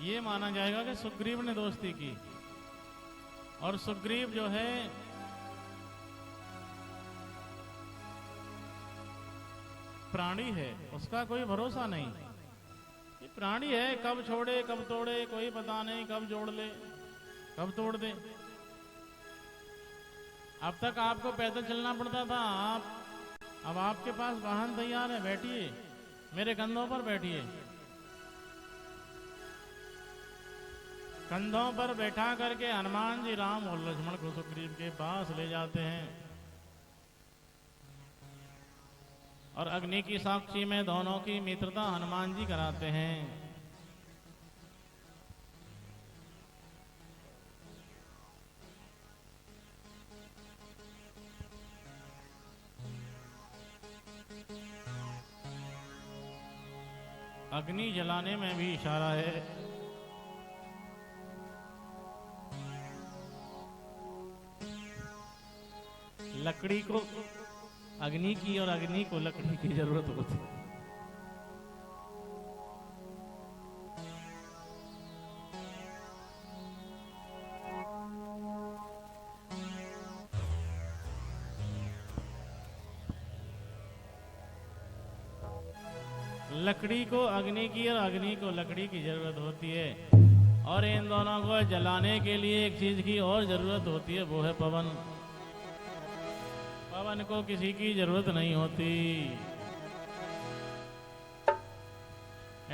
ये माना जाएगा कि सुग्रीव ने दोस्ती की, और सुग्रीव जो है प्राणी है, उसका कोई भरोसा नहीं। ये प्राणी है, कब छोड़े कब तोड़े कोई पता नहीं, कब जोड़ ले कब तोड़ दे। अब तक आपको पैदल चलना पड़ता था, अब आपके पास वाहन तैयार है, बैठिए मेरे कंधों पर बैठिए। कंधों पर बैठा करके हनुमान जी राम और लक्ष्मण को सुग्रीव के पास ले जाते हैं, और अग्नि की साक्षी में दोनों की मित्रता हनुमान जी कराते हैं। अग्नि जलाने में भी इशारा है। लकड़ी को अग्नि की और अग्नि को लकड़ी की जरूरत होती है। लकड़ी को अग्नि की और अग्नि को लकड़ी की जरूरत होती है, और इन दोनों को जलाने के लिए एक चीज की और जरूरत होती है, वो है पवन। पवन को किसी की जरूरत नहीं होती।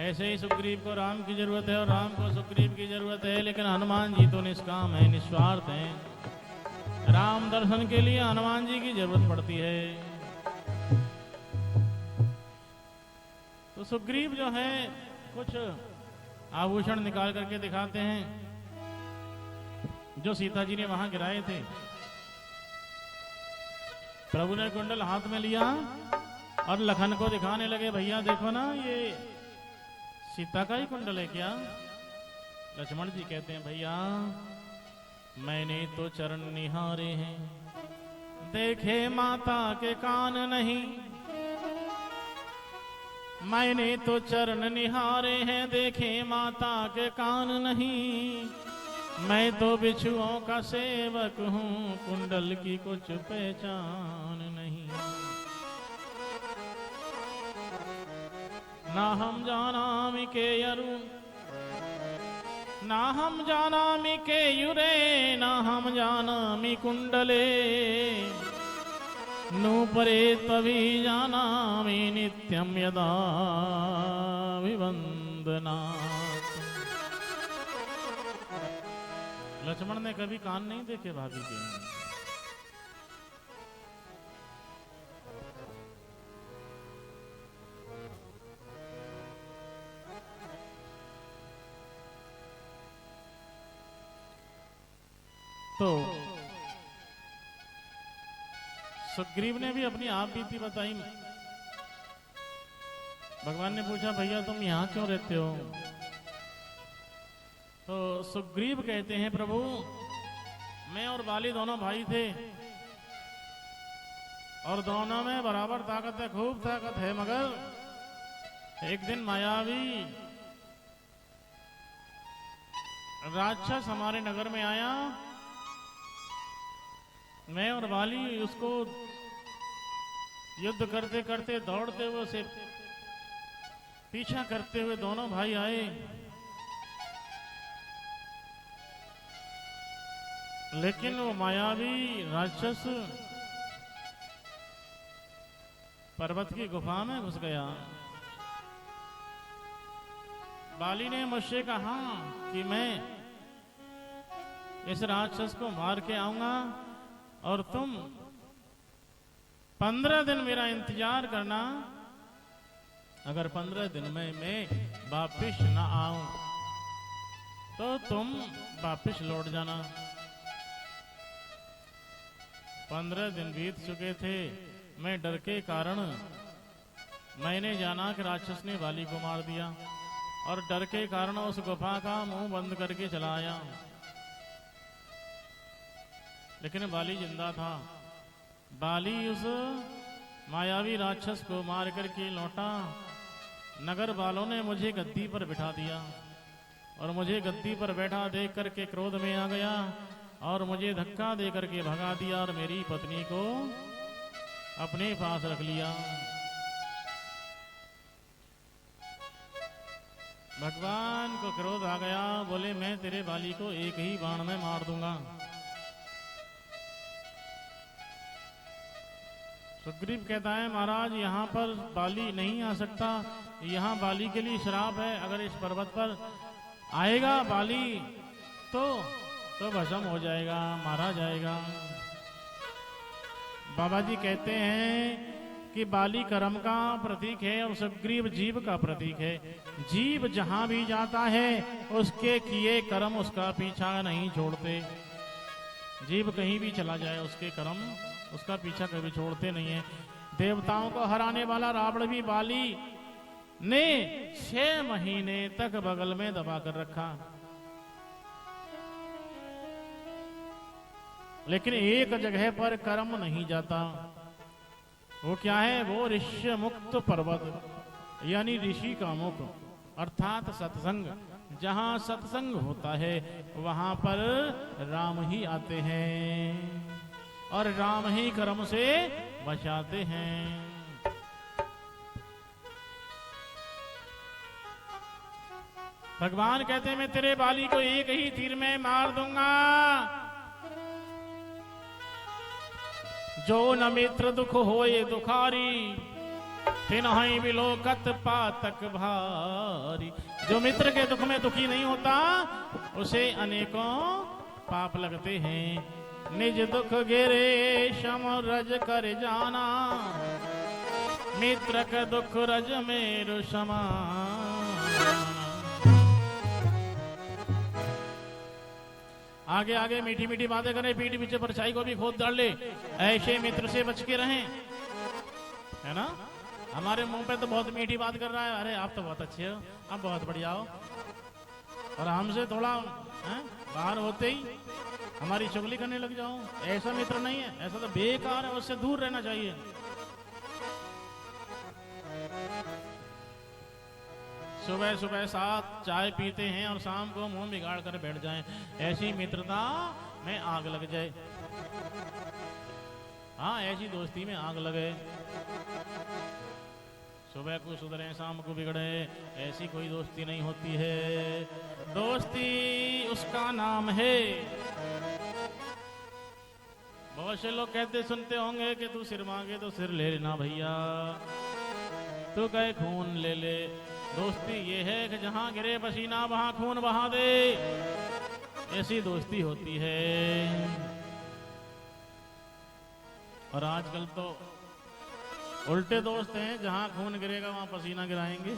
ऐसे ही सुग्रीव को राम की जरूरत है और राम को सुग्रीव की जरूरत है, लेकिन हनुमान जी तो निष्काम है, निस्वार्थ हैं। राम दर्शन के लिए हनुमान जी की जरूरत पड़ती है। तो सुग्रीव जो है कुछ आभूषण निकाल करके दिखाते हैं जो सीता जी ने वहां गिराए थे। प्रभु ने कुंडल हाथ में लिया और लखन को दिखाने लगे, भैया देखो ना, ये सीता का ही कुंडल है क्या? लक्ष्मण जी कहते हैं, भैया मैंने तो चरण निहारे हैं, देखे माता के कान नहीं। मैंने तो चरण निहारे हैं, देखे माता के कान नहीं। मैं तो बिच्छुओं का सेवक हूँ, कुंडल की कुछ पहचान नहीं। ना हम जानामि के यरु, ना हम जानामि के युरे, ना हम जानामि कुंडले। नूपरे तभी जानामि नित्यं यदा विवंदनात्। लक्ष्मण ने कभी कान नहीं देखे भाभी के। तो सुग्रीव ने भी अपनी आप बीती बताई। भगवान ने पूछा भैया तुम यहां क्यों रहते हो? तो सुग्रीव कहते हैं प्रभु मैं और बाली दोनों भाई थे और दोनों में बराबर ताकत है, खूब ताकत है, मगर एक दिन मायावी राक्षस हमारे नगर में आया। मैं और बाली उसको युद्ध करते करते दौड़ते हुए उसे पीछा करते हुए दोनों भाई आए, लेकिन वो मायावी राक्षस पर्वत की गुफा में घुस गया। बाली ने मुझसे कहा कि मैं इस राक्षस को मार के आऊंगा और तुम 15 दिन मेरा इंतजार करना। अगर 15 दिन में मैं वापिस ना आऊं तो तुम वापिस लौट जाना। 15 दिन बीत चुके थे। मैं डर के कारण मैंने जाना कि राक्षस ने बाली को मार दिया और डर के कारण उस गुफा का मुंह बंद करके चला आया, लेकिन बाली जिंदा था। बाली उस मायावी राक्षस को मार करके लौटा। नगर वालों ने मुझे गद्दी पर बिठा दिया और मुझे गद्दी पर बैठा देख करके क्रोध में आ गया और मुझे धक्का दे करके भगा दिया और मेरी पत्नी को अपने पास रख लिया। भगवान को क्रोध आ गया, बोले मैं तेरे बाली को एक ही बाण में मार दूंगा। सुग्रीव कहता है महाराज यहाँ पर बाली नहीं आ सकता, यहाँ बाली के लिए श्राप है। अगर इस पर्वत पर आएगा बाली तो भस्म हो जाएगा, मारा जाएगा। बाबा जी कहते हैं कि बाली कर्म का प्रतीक है और सुग्रीव जीव का प्रतीक है। जीव जहां भी जाता है उसके किए कर्म उसका पीछा नहीं छोड़ते। जीव कहीं भी चला जाए उसके कर्म उसका पीछा कभी छोड़ते नहीं है। देवताओं को हराने वाला रावण भी बाली ने 6 महीने तक बगल में दबा कर रखा, लेकिन एक जगह पर कर्म नहीं जाता। वो क्या है? वो ऋष्य मुक्त पर्वत, यानी ऋषि का मुख अर्थात सत्संग। जहां सत्संग होता है वहां पर राम ही आते हैं और राम ही कर्म से बचाते हैं। भगवान कहते हैं मैं तेरे बाली को एक ही तीर में मार दूंगा। जो न मित्र दुख होए दुखारी, तिन्हि बिलोकत पातक भारी। जो मित्र के दुख में दुखी नहीं होता उसे अनेकों पाप लगते हैं। निज दुख गिरे शम रज कर जाना, मित्र का दुख रज मेरु समान। आगे आगे मीठी मीठी बातें करें, पीठ पीछे परछाई को भी खोद डाल ले, ऐसे मित्र से बच के रहें, है ना। हमारे मुंह पे तो बहुत मीठी बात कर रहा है, अरे आप तो बहुत अच्छे हो, आप बहुत बढ़िया हो, और हमसे थोड़ा बाहर होते ही हमारी चुगली करने लग जाओ। ऐसा मित्र नहीं है, ऐसा तो बेकार है, उससे दूर रहना चाहिए। सुबह सुबह साथ चाय पीते हैं और शाम को मुंह बिगाड़ कर बैठ जाएं। ऐसी मित्रता में आग लग जाए। हाँ, ऐसी दोस्ती में आग लगे। सुबह को सुधरे शाम को बिगड़े, ऐसी कोई दोस्ती नहीं होती है। दोस्ती उसका नाम है। बहुत से लोग कहते सुनते होंगे कि तू सिर मांगे तो सिर ले लेना भैया, तू कहे खून ले ले। दोस्ती ये है कि जहां गिरे पसीना वहां खून बहा दे, ऐसी दोस्ती होती है। और आजकल तो उल्टे दोस्त हैं, जहां खून गिरेगा वहां पसीना गिराएंगे।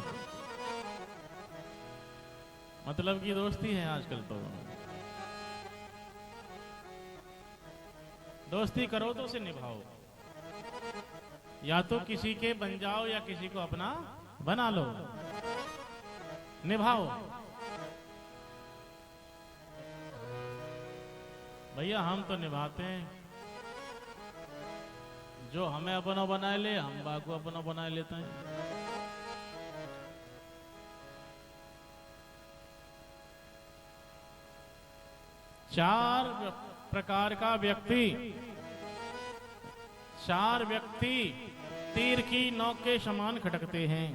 मतलब की दोस्ती है आजकल तो। दोस्ती करो तो उसे निभाओ, या तो किसी के बन जाओ या किसी को अपना बना लो। निभाओ भैया, हम तो निभाते हैं। जो हमें अपना बना ले, हम बाको अपना बना लेते हैं। चार प्रकार का व्यक्ति, चार व्यक्ति तीर की नोक के समान खटकते हैं।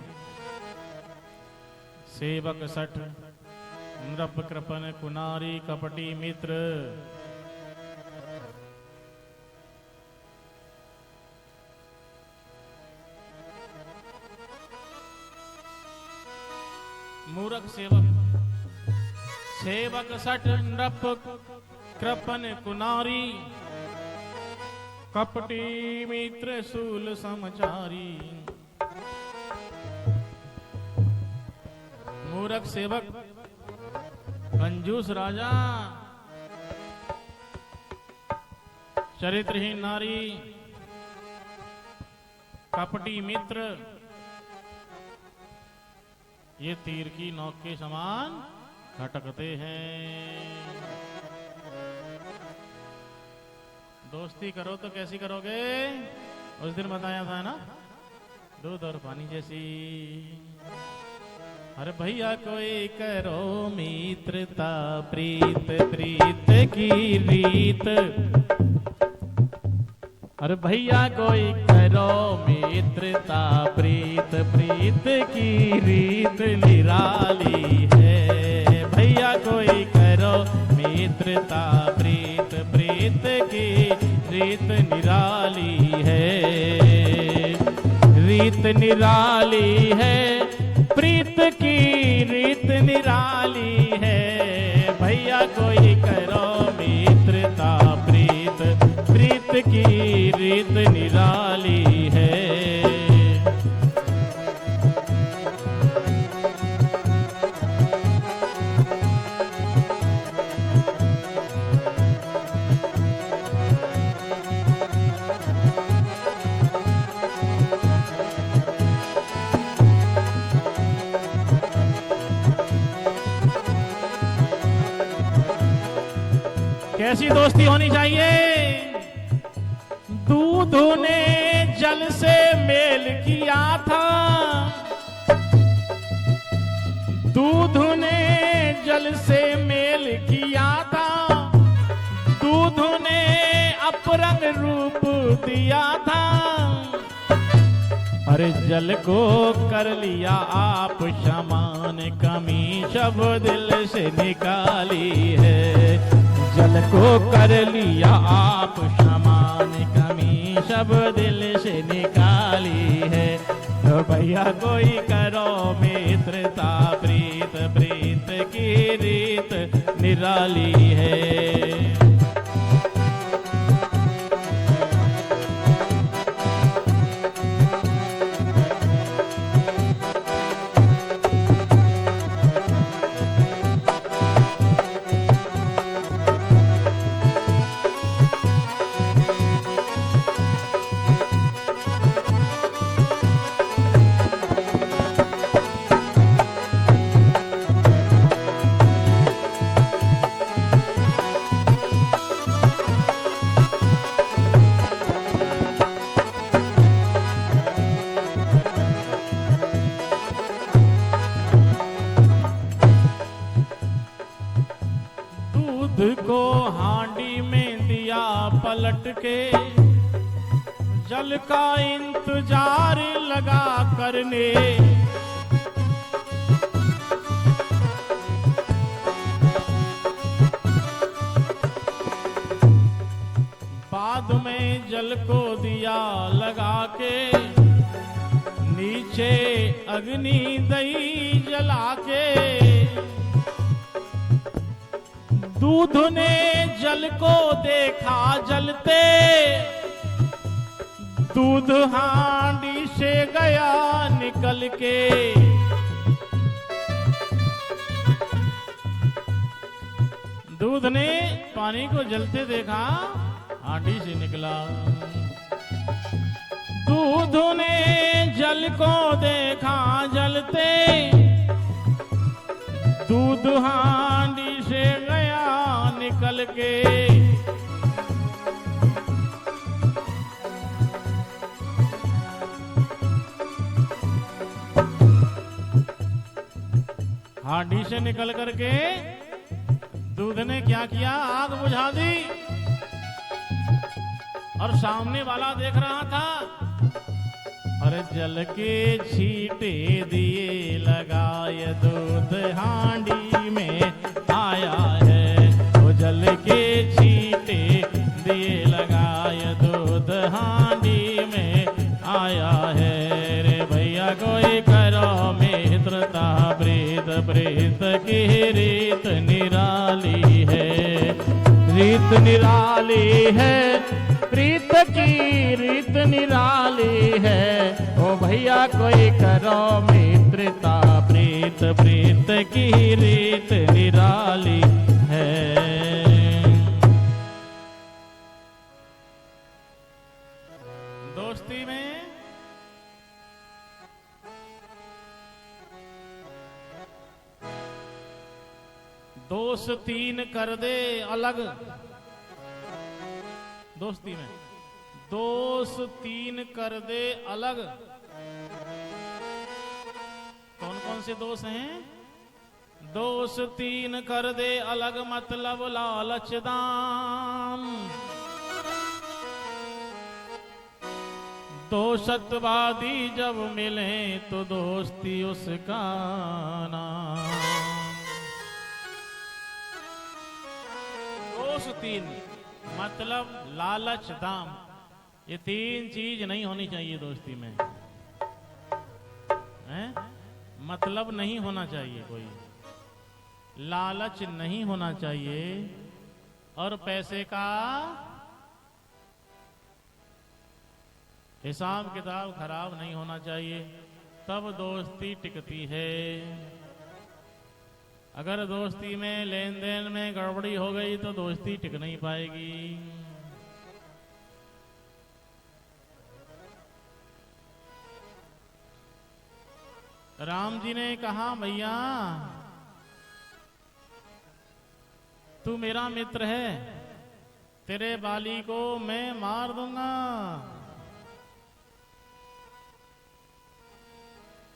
सेवक सठ, नृप कृपन, कुनारी, कपटी मित्र। मूर्ख सेवक, सेवक सठ, नृप कृपन, कुनारी, कपटी मित्र, शूल समचारी। मूर्ख सेवक, कंजूस राजा, चरित्रहीन नारी, कपटी मित्र, ये तीर की नोक के समान खटकते हैं। दोस्ती करो तो कैसी करोगे? उस दिन बताया था ना, दूध और पानी जैसी। अरे भैया कोई करो मित्रता, प्रीत प्रीत की रीत। अरे भैया कोई करो मित्रता, प्रीत प्रीत की रीत निराली है। भैया कोई करो मित्रता, प्रीत प्रीत की रीत निराली है। रीत निराली है, प्रीत की रीत निराली है। भैया कोई करो मित्रता, प्रीत प्रीत की रीत निराली है। कैसी दोस्ती होनी चाहिए? दूध ने जल से मेल किया था, दूध ने जल से मेल किया था। दूध ने अपरंग रूप दिया था। अरे जल को कर लिया आप समान, कमी सब दिल से निकाली है। जल को कर लिया आप समान, कमी सब दिल से निकाली है। तो भैया कोई करो मित्रता, प्रीत प्रीत की रीत निराली है। पलट के जल का इंतजार लगा करने। बाद में जल को दिया लगा के, नीचे अग्नि दई जला के। दूध ने जल को देखा जलते, दूध हांडी से गया निकल के। दूध ने पानी को जलते देखा, हांडी से निकला। दूध ने जल को देखा जलते, दूध हांडी से गया निकल के। हांडी से निकल करके दूध ने क्या किया, आग बुझा दी। और सामने वाला देख रहा था, अरे जल के छींटे दिए लगाए, दूध हांडी में आया है। वो जल के छींटे दिए लगाए, दूध हांडी में आया है। रे भैया कोई करो मित्रता, प्रीत प्रीत की रीत निराली है। रीत निराली है, प्रीत की रीत निराली है। ओ भैया कोई करो मित्रता, प्रीत प्रीत की रीत निराली है। दोस्ती में दोस्त तीन कर दे अलग। दोस्ती में दोस्त तीन कर दे अलग। कौन कौन से दोस्त हैं? दोस्त तीन कर दे अलग, मतलब लालच दाम। दो सत्यवादी जब मिले तो दोस्ती उसका नाम। दोस्त तीन मतलब लालच दाम, ये तीन चीज नहीं होनी चाहिए दोस्ती में। हैं? मतलब नहीं होना चाहिए, कोई लालच नहीं होना चाहिए, और पैसे का हिसाब किताब खराब नहीं होना चाहिए, तब दोस्ती टिकती है। अगर दोस्ती में लेन देन में गड़बड़ी हो गई तो दोस्ती टिक नहीं पाएगी। राम जी ने कहा, भैया तू मेरा मित्र है, तेरे बाली को मैं मार दूंगा,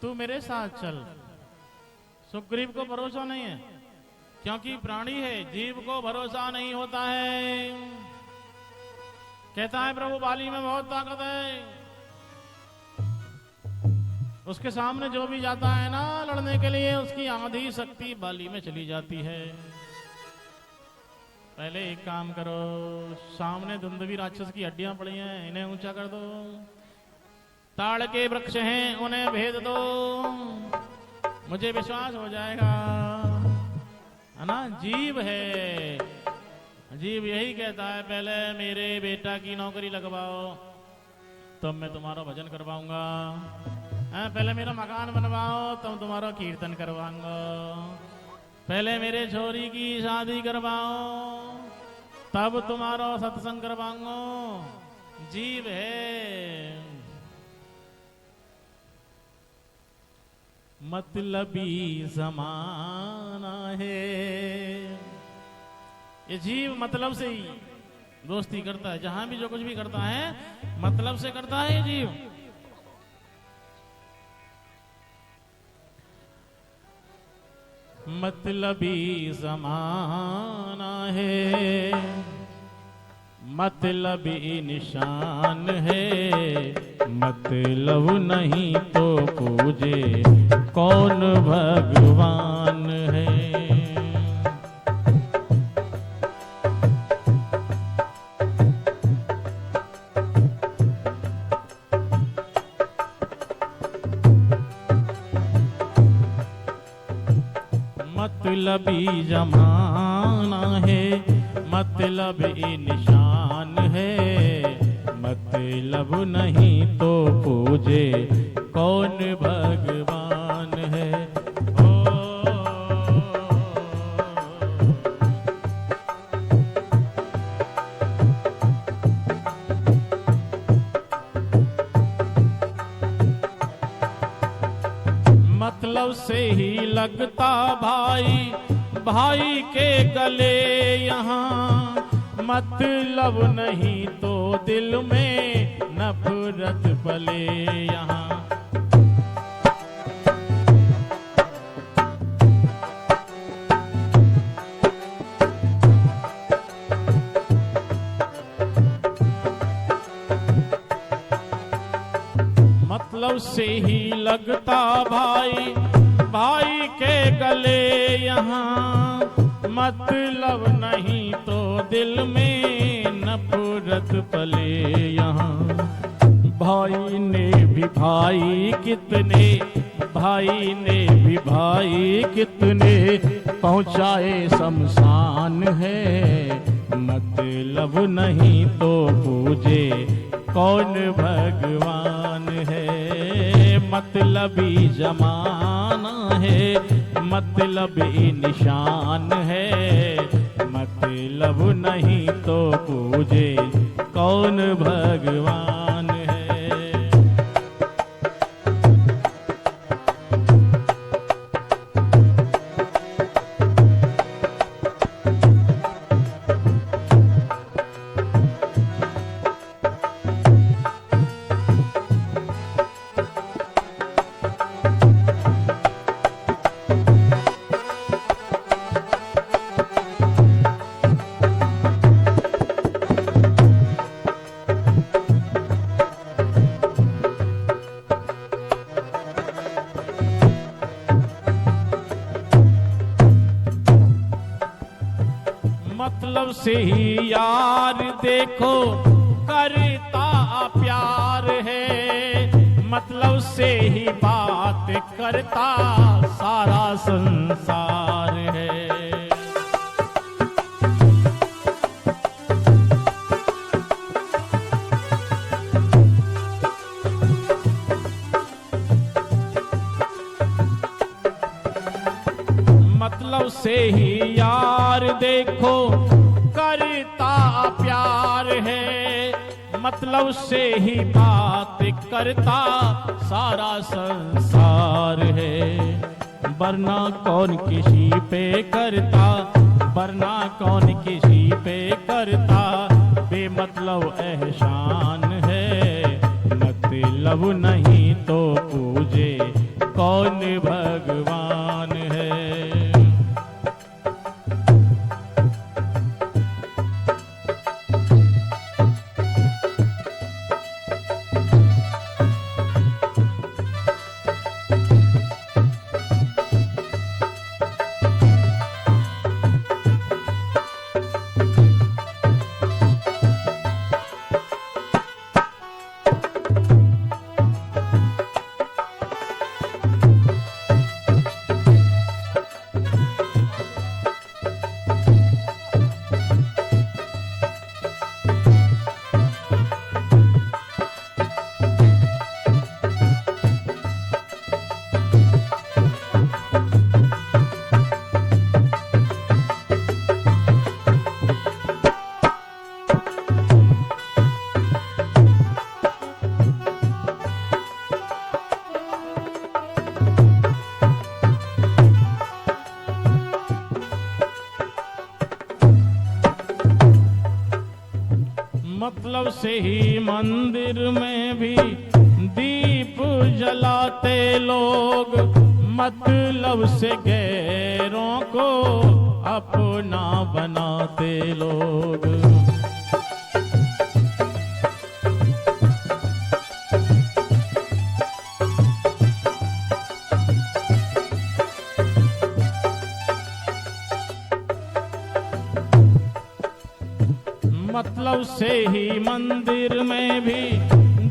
तू मेरे साथ चल। सुग्रीव को भरोसा नहीं है, क्योंकि प्राणी है, जीव को भरोसा नहीं होता है। कहता है प्रभु बाली में बहुत ताकत है, उसके सामने जो भी जाता है ना लड़ने के लिए, उसकी आधी शक्ति बाली में चली जाती है। पहले एक काम करो, सामने दुंदुभी राक्षस की हड्डियां पड़ी हैं, इन्हें ऊंचा कर दो। ताड़ के वृक्ष हैं, उन्हें भेद दो, मुझे विश्वास हो जाएगा, है ना। जीव है, जीव यही कहता है, पहले मेरे बेटा की नौकरी लगवाओ तब मैं तुम्हारा भजन करवाऊंगा। पहले मेरा मकान बनवाओ तब तुम्हारा कीर्तन करवाऊंगा। पहले मेरे छोरी की शादी करवाओ तब तुम्हारा सत्संग करवाऊंगा। जीव है, मतलबी ज़माना है। ये जीव मतलब से ही दोस्ती करता है, जहां भी जो कुछ भी करता है मतलब से करता है ये जीव। मतलबी ज़माना है, मतलबी निशान है, मतलब नहीं तो पूजे कौन भगवान है। मतलबी जमाना है, मतलबी निशान है, मतलब नहीं तो पूजे कौन भगवान है। मतलब से ही लगता भाई भाई के गले यहाँ, मतलब नहीं तो दिल में नफरत पले यहाँ। मतलब से ही लगता भाई भाई के गले यहाँ, मतलब नहीं तो दिल में नफरत पले यहाँ। भाई ने भी भाई कितने, भाई ने भी भाई कितने पहुँचाए शमशान है, मतलब नहीं तो पूजे कौन भगवान है। मतलबी जमाना है, मतलबी निशान है, मतलब नहीं तो पूजे कौन भगवान है। मतलब से ही यार देखो करता प्यार है, मतलब से ही बात करता सारा संसार है। मतलब से ही यार देखो करता प्यार है, मतलब से ही बात करता सारा संसार है। वरना कौन किसी पे करता, वरना कौन किसी पे करता बेमतलब एहसान है, मतलब नहीं तो पूजे कौन भगवान है। मतलब से ही मंदिर में भी दीप जलाते लोग, मतलब से गैरों को अपना बनाते लोग। मतलब से ही मंदिर में भी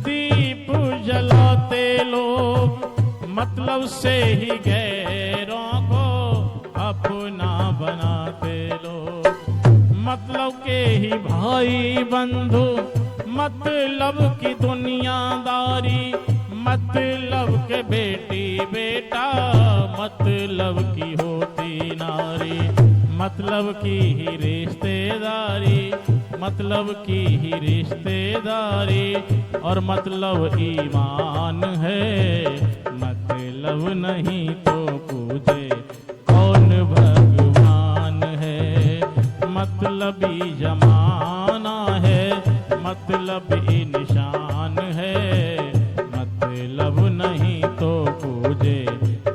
दीप जलाते लोग, मतलब से ही गैरों को अपना बनाते लोग, मतलब के ही भाई बंधु, मतलब की दुनियादारी, मतलब के बेटी बेटा, मतलब की होती नारी, मतलब की ही रिश्तेदारी, मतलब की ही रिश्तेदारी, और मतलब ईमान है, मतलब नहीं तो पूजे कौन भगवान है, मतलबी जमाना है, मतलबी निशान है, मतलब नहीं तो पूजे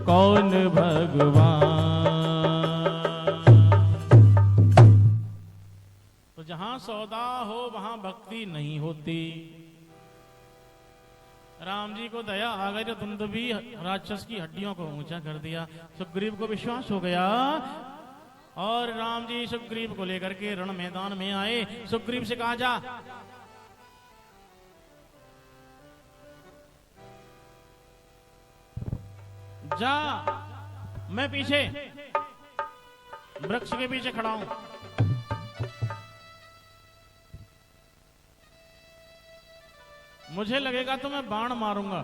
कौन भगवान। तो जहां सौदा हो वहां भक्ति नहीं होती। राम जी को दया आ गई तो तुम तो भी राक्षस की हड्डियों को ऊंचा कर दिया। सुग्रीव को विश्वास हो गया और राम जी सुग्रीव को लेकर के रण मैदान में आए। सुग्रीव से कहा, जा मैं पीछे वृक्ष के पीछे खड़ा हूं, मुझे लगेगा तो मैं बाण मारूंगा।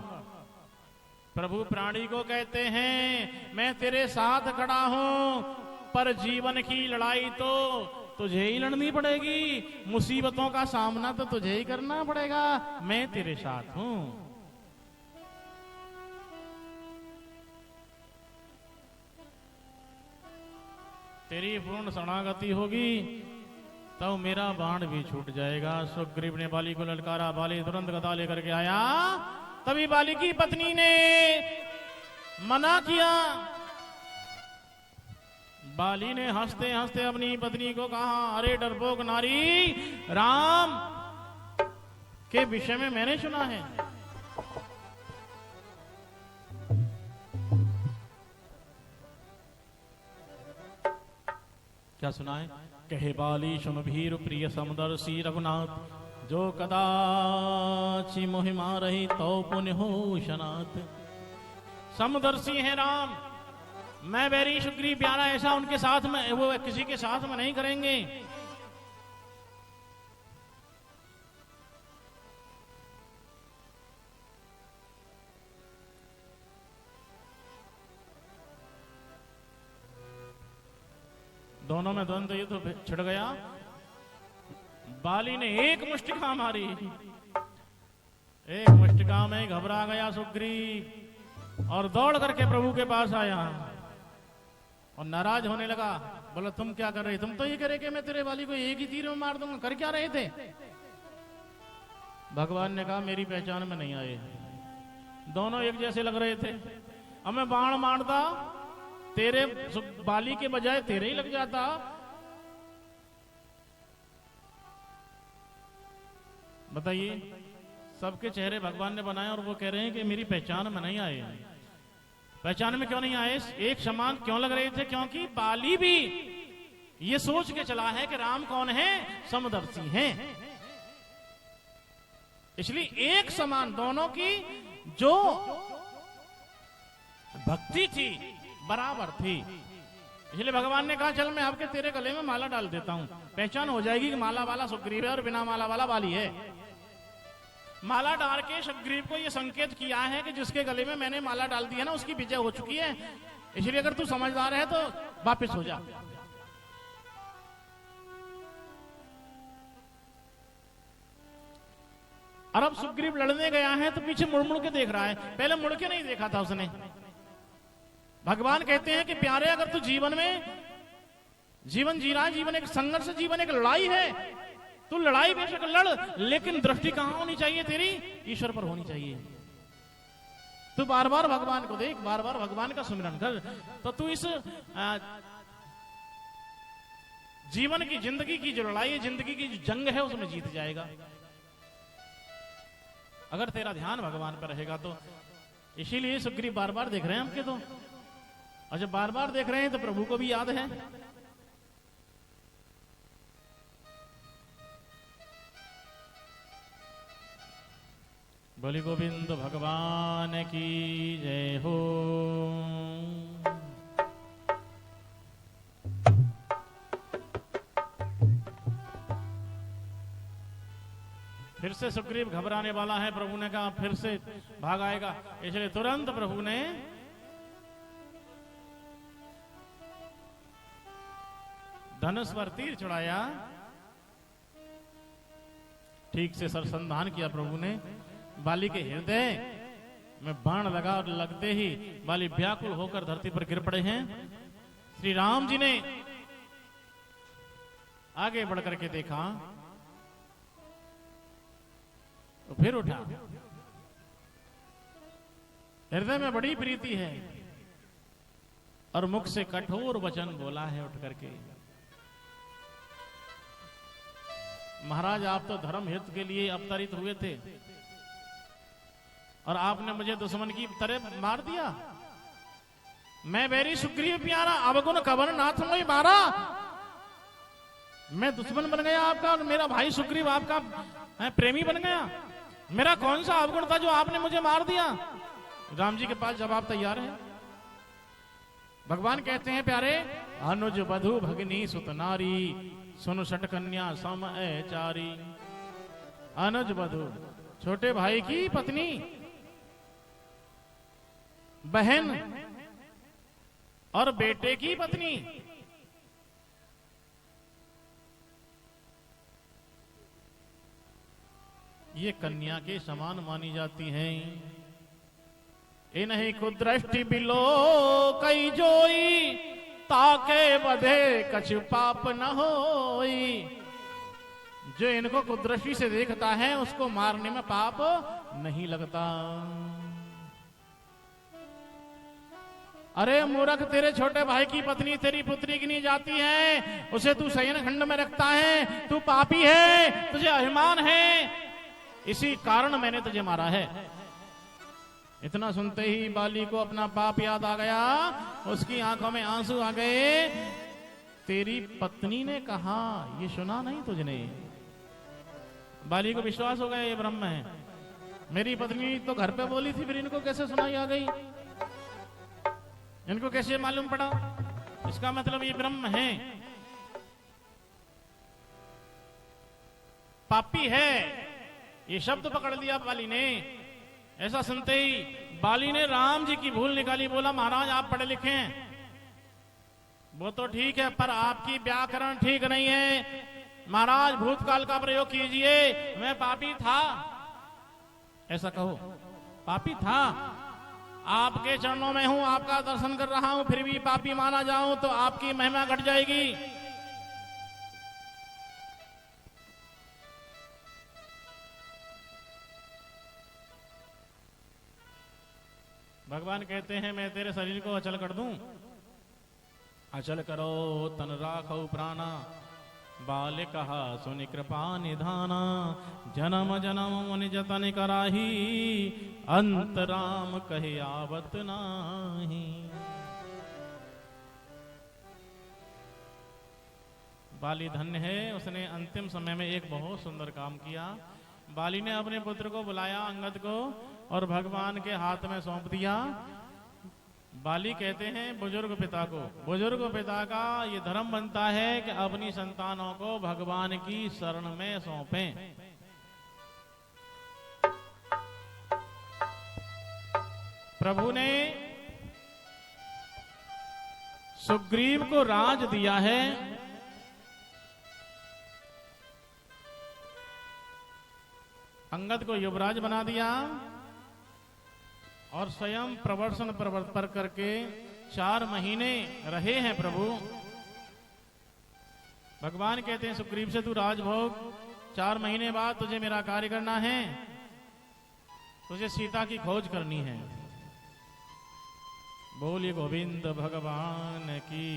प्रभु प्राणी को कहते हैं मैं तेरे साथ खड़ा हूं, पर जीवन की लड़ाई तो तुझे ही लड़नी पड़ेगी, मुसीबतों का सामना तो तुझे ही करना पड़ेगा, मैं तेरे साथ हूं। तेरी पूर्ण शरणागति होगी तो मेरा बाण भी छूट जाएगा। सुग्रीव ने बाली को ललकारा, बाली तुरंत गदा लेकर के आया। तभी बाली की पत्नी ने मना किया। बाली ने हंसते हंसते अपनी पत्नी को कहा, अरे डरपोक नारी, राम के विषय में मैंने सुना है, क्या सुना है? कहे बाली सुन भीर प्रिय समदर्शी रघुनाथ, जो कदाचि मोहि मारहि तो पुण्य हो शनाथ। समदर्शी है राम, मैं बैरी सुग्रीव प्यारा ऐसा उनके साथ में वो किसी के साथ में नहीं करेंगे। दोनों में द्वंद्व युद्ध तो छिड़ गया। बाली ने एक मुष्टिका मारी, एक मुष्टिका में घबरा गया सुग्रीव और दौड़ करके प्रभु के पास आया और नाराज होने लगा। बोला, तुम क्या कर रहे? तुम तो ये कह रहे कि मैं तेरे बाली को एक ही तीर में मार दूंगा, कर क्या रहे थे? भगवान ने कहा, मेरी पहचान में नहीं आए, दोनों एक जैसे लग रहे थे। अब मैं बाण मारता, तेरे बाली के बजाय तेरे ही लग जाता। बताइए, सबके चेहरे भगवान ने बनाए और वो कह रहे हैं कि मेरी पहचान में नहीं आए। पहचान में क्यों नहीं आए? एक समान क्यों लग रहे थे? क्योंकि बाली भी ये सोच के चला है कि राम कौन है? समदर्शी हैं। इसलिए एक समान दोनों की जो भक्ति थी बराबर थी। इसलिए भगवान ने कहा, चल मैं आपके तेरे गले में माला डाल देता हूं, पहचान हो जाएगी कि माला वाला सुग्रीव है और बिना माला वाला बाली है। माला डाल के सुग्रीव को यह संकेत किया है कि जिसके गले में मैंने माला डाल दी है ना, उसकी विजय हो चुकी है। इसलिए अगर तू समझदार है तो वापस हो जा। और अब सुग्रीव लड़ने गया है तो पीछे मुड़ मुड़ के देख रहा है, पहले मुड़ के नहीं देखा था उसने। भगवान कहते हैं कि प्यारे, अगर तू जीवन में जीवन जी रहा है, जीवन एक संघर्ष, जीवन एक लड़ाई है, तू लड़ाई बेशक लड़, लेकिन दृष्टि कहां होनी चाहिए तेरी? ईश्वर पर होनी चाहिए। तू बार बार भगवान को देख, बार बार भगवान का सुमिरन कर, तो तू इस जीवन की जिंदगी की जो लड़ाई है, जिंदगी की जो जंग है, उसमें जीत जाएगा। अगर तेरा ध्यान भगवान पर रहेगा तो। इसीलिए सुग्रीव बार बार देख रहे हैं हमके तो, और जब बार बार देख रहे हैं तो प्रभु को भी याद है। बोली गोविंद भगवान की जय हो। फिर से सुग्रीव घबराने वाला है। प्रभु ने कहा फिर से भाग आएगा, इसलिए तुरंत प्रभु ने धनुष पर तीर चढ़ाया। ठीक से सरसंधान किया प्रभु ने। बाली के हृदय में बाण लगा और लगते ही बाली व्याकुल होकर धरती पर गिर पड़े हैं। श्री राम जी ने आगे बढ़कर के देखा तो फिर उठा। हृदय में बड़ी प्रीति है और मुख से कठोर वचन बोला है उठ करके, महाराज आप तो धर्म हित के लिए अवतरित हुए थे और आपने मुझे दुश्मन की तरह मार दिया। मैं बैरी सुग्रीव प्यारा अवगुण कवन नाथ मोहि मारा। मैं दुश्मन बन गया आपका और मेरा भाई सुग्रीव आपका प्रेमी बन गया। मेरा कौन सा अवगुण था जो आपने मुझे मार दिया। राम जी के पास जवाब तैयार है। भगवान कहते हैं प्यारे, अनुज वधु भगनी सुत नारी सुन सट कन्या सम चारी। अनुज वधु छोटे भाई की पत्नी, बहन और बेटे की पत्नी। ये कन्या के समान मानी जाती हैं। इन्हीं कुदृष्टि बिलो कई जोई ताके बधे कछु पाप न होई। जो इनको कुदृष्टि से देखता है उसको मारने में पाप नहीं लगता। अरे मूर्ख, तेरे छोटे भाई की पत्नी तेरी पुत्री गिनी जाती है, उसे तू शयन खंड में रखता है, तू पापी है, तुझे अभिमान है, इसी कारण मैंने तुझे मारा है। इतना सुनते ही बाली को अपना पाप याद आ गया, उसकी आंखों में आंसू आ गए। तेरी पत्नी ने कहा, ये सुना नहीं तुझने? बाली को विश्वास हो गया ये ब्रह्म है। मेरी पत्नी तो घर पे बोली थी, फिर इनको कैसे सुनाई आ गई, इनको कैसे मालूम पड़ा? इसका मतलब ये ब्रह्म है, पापी है, ये शब्द पकड़ लिया बाली ने। ऐसा सुनते ही बाली ने राम जी की भूल निकाली। बोला महाराज आप पढ़े लिखे हैं, वो तो ठीक है, पर आपकी व्याकरण ठीक नहीं है। महाराज भूतकाल का प्रयोग कीजिए। मैं पापी था, ऐसा कहो। पापी था, आपके चरणों में हूं, आपका दर्शन कर रहा हूं, फिर भी पापी माना जाऊं तो आपकी महिमा घट जाएगी। भगवान कहते हैं मैं तेरे शरीर को अचल कर दूं। अचल करो तन राखो प्राणा, बाल कहा सुनि कृपा निधाना। जन्म जन्म मुनि जतन कराही, अंतराम कहे आवत नाही। बाली धन्य है, उसने अंतिम समय में एक बहुत सुंदर काम किया। बाली ने अपने पुत्र को बुलाया अंगद को और भगवान के हाथ में सौंप दिया। बाली कहते हैं बुजुर्ग पिता को, बुजुर्ग पिता का ये धर्म बनता है कि अपनी संतानों को भगवान की शरण में सौंपें। प्रभु ने सुग्रीव को राज दिया है, अंगद को युवराज बना दिया और स्वयं प्रवर्षण पर करके 4 महीने रहे हैं प्रभु। भगवान कहते हैं सुग्रीव से तू राजभोग, 4 महीने बाद तुझे मेरा कार्य करना है, तुझे सीता की खोज करनी है। बोलिए गोविंद भगवान की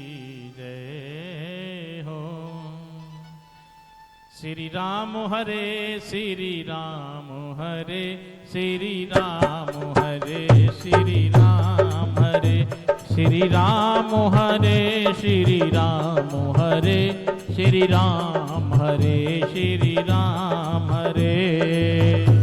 जय हो। श्री राम हरे श्री राम हरे श्री राम हरे श्री राम हरे श्री राम हरे श्री राम हरे श्री राम हरे श्री राम हरे।